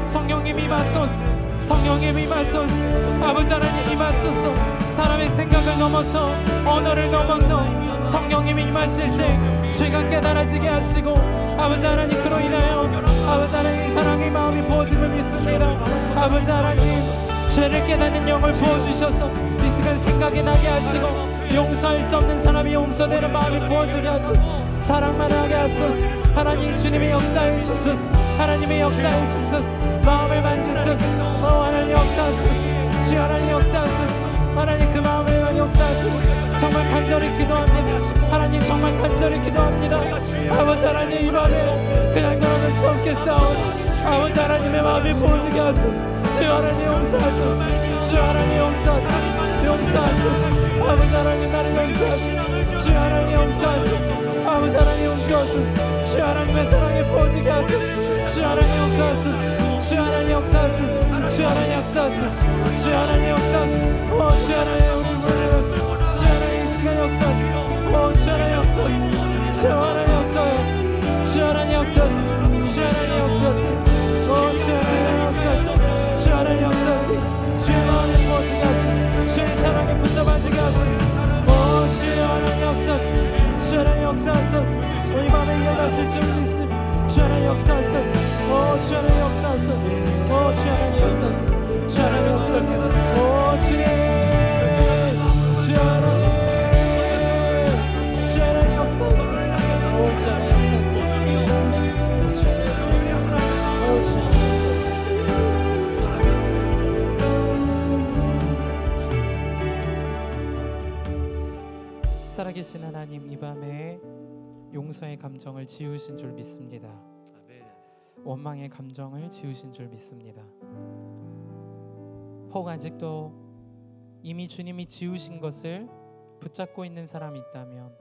성령님 임하소서. 성령님 임하소서. 아버지 하나님 임하소서. 사람의 생각을 넘어서, 언어를 넘어서 성령님이 임하실 때 죄가 깨달아지게 하시고, 아버지 하나님, 그로 인하여 아버지 하나님 사랑의 마음이 부어짐을 믿습니다. 아버지 하나님, 죄를 깨닫는 영을 부어주셔서 이 시간 생각이 나게 하시고, 용서할 수 없는 사람이 용서되는 마음이 부어지게 하소서. 사랑만 하게 하소서. 하나님, 주님의 역사해 주소서. 하나님의 역사해 주소서. 마음을 만지소서. 하나님 역사하소서. 주 하나님 역사하소서. 하나님, 그 마음을 역사하소서. 정말 간절히 기도합니다. 하나님, 정말 간절히 기도합니다. 아버지 하나님, 이 밤에 그냥 돌아갈 수 없겠사오니 아버지 하나님의 마음이 부어지게 하소서. 주 하나님 용서하소서. 주 하나님 용서하소서. 용서하소서. 아버지 하나님, 나를 용서하소서. 주 하나님 용서하소서. 아버지 하나님 용서하소서. 주 하나님의 사랑에 부어지게 하소서. 주 하나님 용서하소서. 주 하나님 역사하소서. 주 하나님 역사하소서. 주 하나님 역사하소서. 주 하나님 우리 부르소서. 주 하나님 이 시간 역사하소서. 주 하나님 역사하소서. 주 하나님 역사하소서. 주 하나님 역사하소서. 주 하나님 역사하소서. 주 하나님 역사하소서. 주 하나님 역사하소서. 주의 마음에 부어지게 하소서. 주의 사랑에 붙잡아지게 하소서. 주 하나님 역사하소서. 주 하나님 역사하소서. 이 밤에 일어나실 줄 믿습니다. 주 하나님 역사하소서. 주 하나님 역사하소서. 주 하나님 역사하소서. 주 하나님 역사하소서. 주님, 주 하나님, 주 하나님 역사하소서. 주 하나님 역사하소서. 주 하나님 살아계신 하나님, 이 밤에 용서의 감정을 지우신 줄 믿습니다. 원망의 감정을 지우신 줄 믿습니다. 혹 아직도 이미 주님이 지우신 것을 붙잡고 있는 사람이 있다면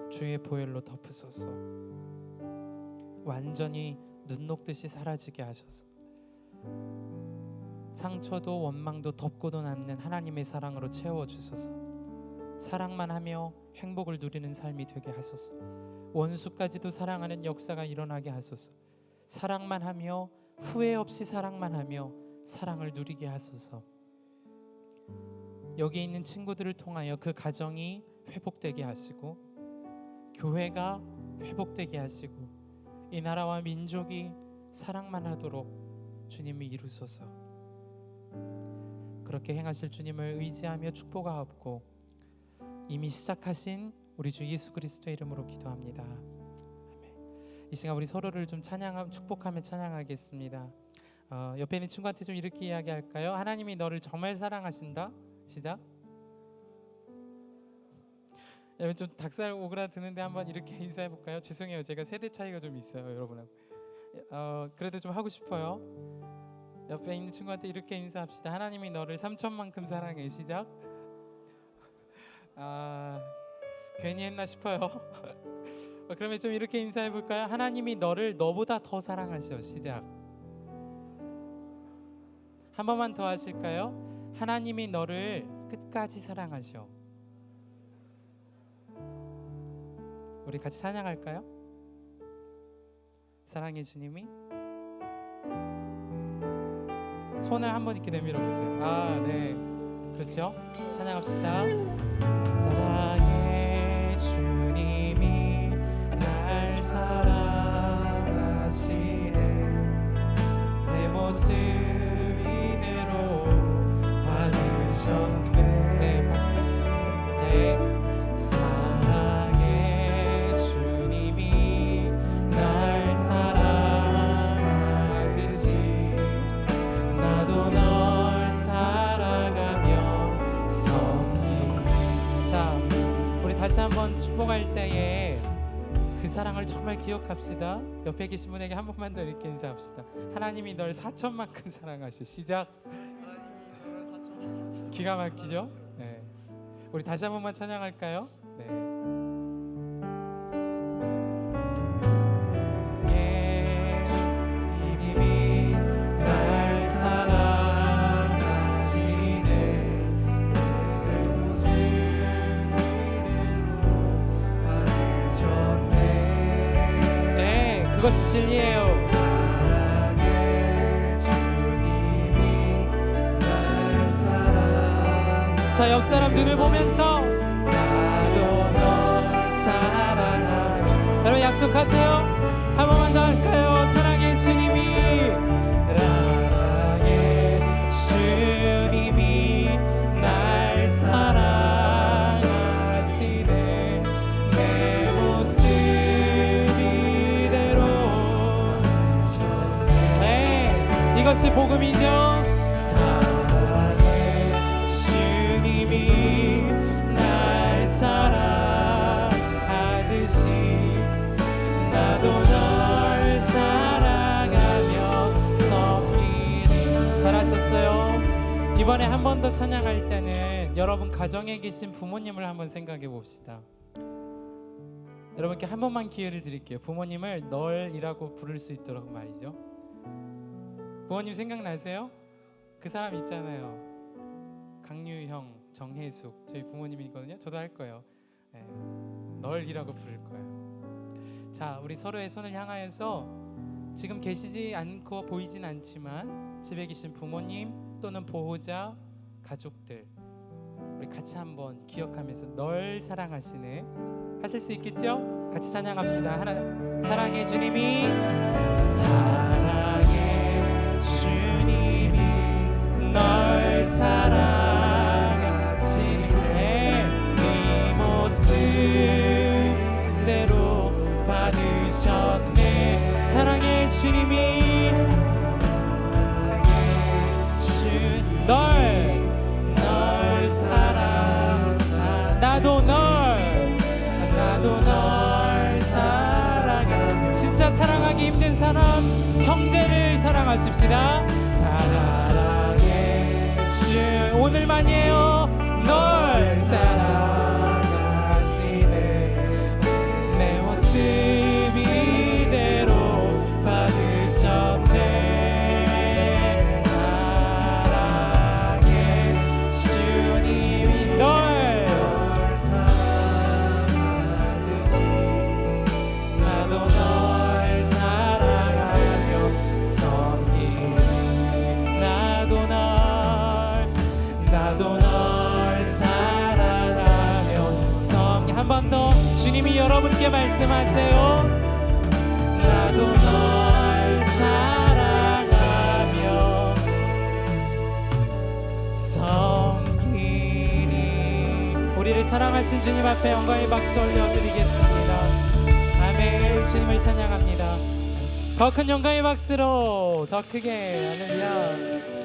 주의 보혈로 덮으소서. 완전히 눈 녹듯이 사라지게 하셔서 상처도 원망도 덮고도 남는 하나님의 사랑으로 채워주소서. 사랑만 하며 행복을 누리는 삶이 되게 하소서. 원수까지도 사랑하는 역사가 일어나게 하소서. 사랑만 하며 후회 없이 사랑만 하며 사랑을 누리게 하소서. 여기 있는 친구들을 통하여 그 가정이 회복되게 하시고, 교회가 회복되게 하시고, 이 나라와 민족이 사랑만 하도록 주님이 이루소서. 그렇게 행하실 주님을 의지하며 축복하옵고 이미 시작하신 우리 주 예수 그리스도의 이름으로 기도합니다. 아멘. 이 시간 우리 서로를 좀 축복하며 찬양하겠습니다. 옆에 있는 친구한테 좀 이렇게 이야기할까요? 하나님이 너를 정말 사랑하신다. 시작. 여러분 좀 닭살 오그라드는데 한번 이렇게 인사해 볼까요? 죄송해요, 제가 세대 차이가 좀 있어요, 여러분하고. 그래도 좀 하고 싶어요. 옆에 있는 친구한테 이렇게 인사합시다. 하나님이 너를 3천만큼 사랑해. 시작. 괜히 했나 싶어요. 그러면 좀 이렇게 인사해 볼까요? 하나님이 너를 너보다 더 사랑하셔. 시작. 한 번만 더 하실까요? 하나님이 너를 끝까지 사랑하셔. 우리 같이 찬양할까요? 사랑해 주님이. 손을 한번 이렇게 내밀어 보세요. 네, 그렇죠? 찬양합시다. 사랑해 주님이 날 사랑하시네. 내 모습 이대로 받으셨네. 네. 사랑해 주님이 날 사랑하듯이 나도 널 살아가며 섭니. 자, 우리 다시 한번 축복할 때에 그 사랑을 정말 기억합시다. 옆에 계신 분에게 한 번만 더 이렇게 인사합시다. 하나님이 널 4천만큼 사랑하셔. 시작. 기가 막히죠? 네. 우리 다시 한 번만 찬양할까요? 네. 그것이 진리예요. 자, 옆 사람 눈을 보면서 나도 널 사랑하며. 여러분 약속하세요. 한 번만 더 할까요? 사랑의 주님이, 사랑의 주님이 날 사랑하시네. 내 모습 이대로. 네, 이것이 복음이죠. 날 사랑하듯이 나도 널 사랑하며 섬기리. 잘하셨어요. 이번에 한 번 더 찬양할 때는 여러분 가정에 계신 부모님을 한번 생각해 봅시다. 여러분께 한 번만 기회를 드릴게요. 부모님을 널이라고 부를 수 있도록 말이죠. 부모님 생각나세요? 그 사람 있잖아요. 강유형, 정혜숙, 저희 부모님이거든요. 저도 할 거예요. 네, 널이라고 부를 거예요. 자, 우리 서로의 손을 향하여서 지금 계시지 않고 보이진 않지만 집에 계신 부모님 또는 보호자, 가족들, 우리 같이 한번 기억하면서 널 사랑하시네. 하실 수 있겠죠? 같이 찬양합시다. 하나, 사랑의 주님이, 사랑의 주님이 널 사랑하시네. 네 모습대로 받으셨네. 사랑의 주님이 널 사랑하. 나도 널 사랑하. 진짜 사랑하기 힘든 사람, 형제를 사랑하십시다. 사랑의 주, 오늘만이에요. 널 사랑하시네. 내 모습 이대로 받으셨네. 한 번 더 주님이 여러분께 말씀하세요. 나도 널 사랑하며 섬기니. 우리를 사랑하신 주님 앞에 영광의 박수 올려드리겠습니다. 아멘. 주님을 찬양합니다. 더 큰 영광의 박수로, 더 크게. 할렐루야.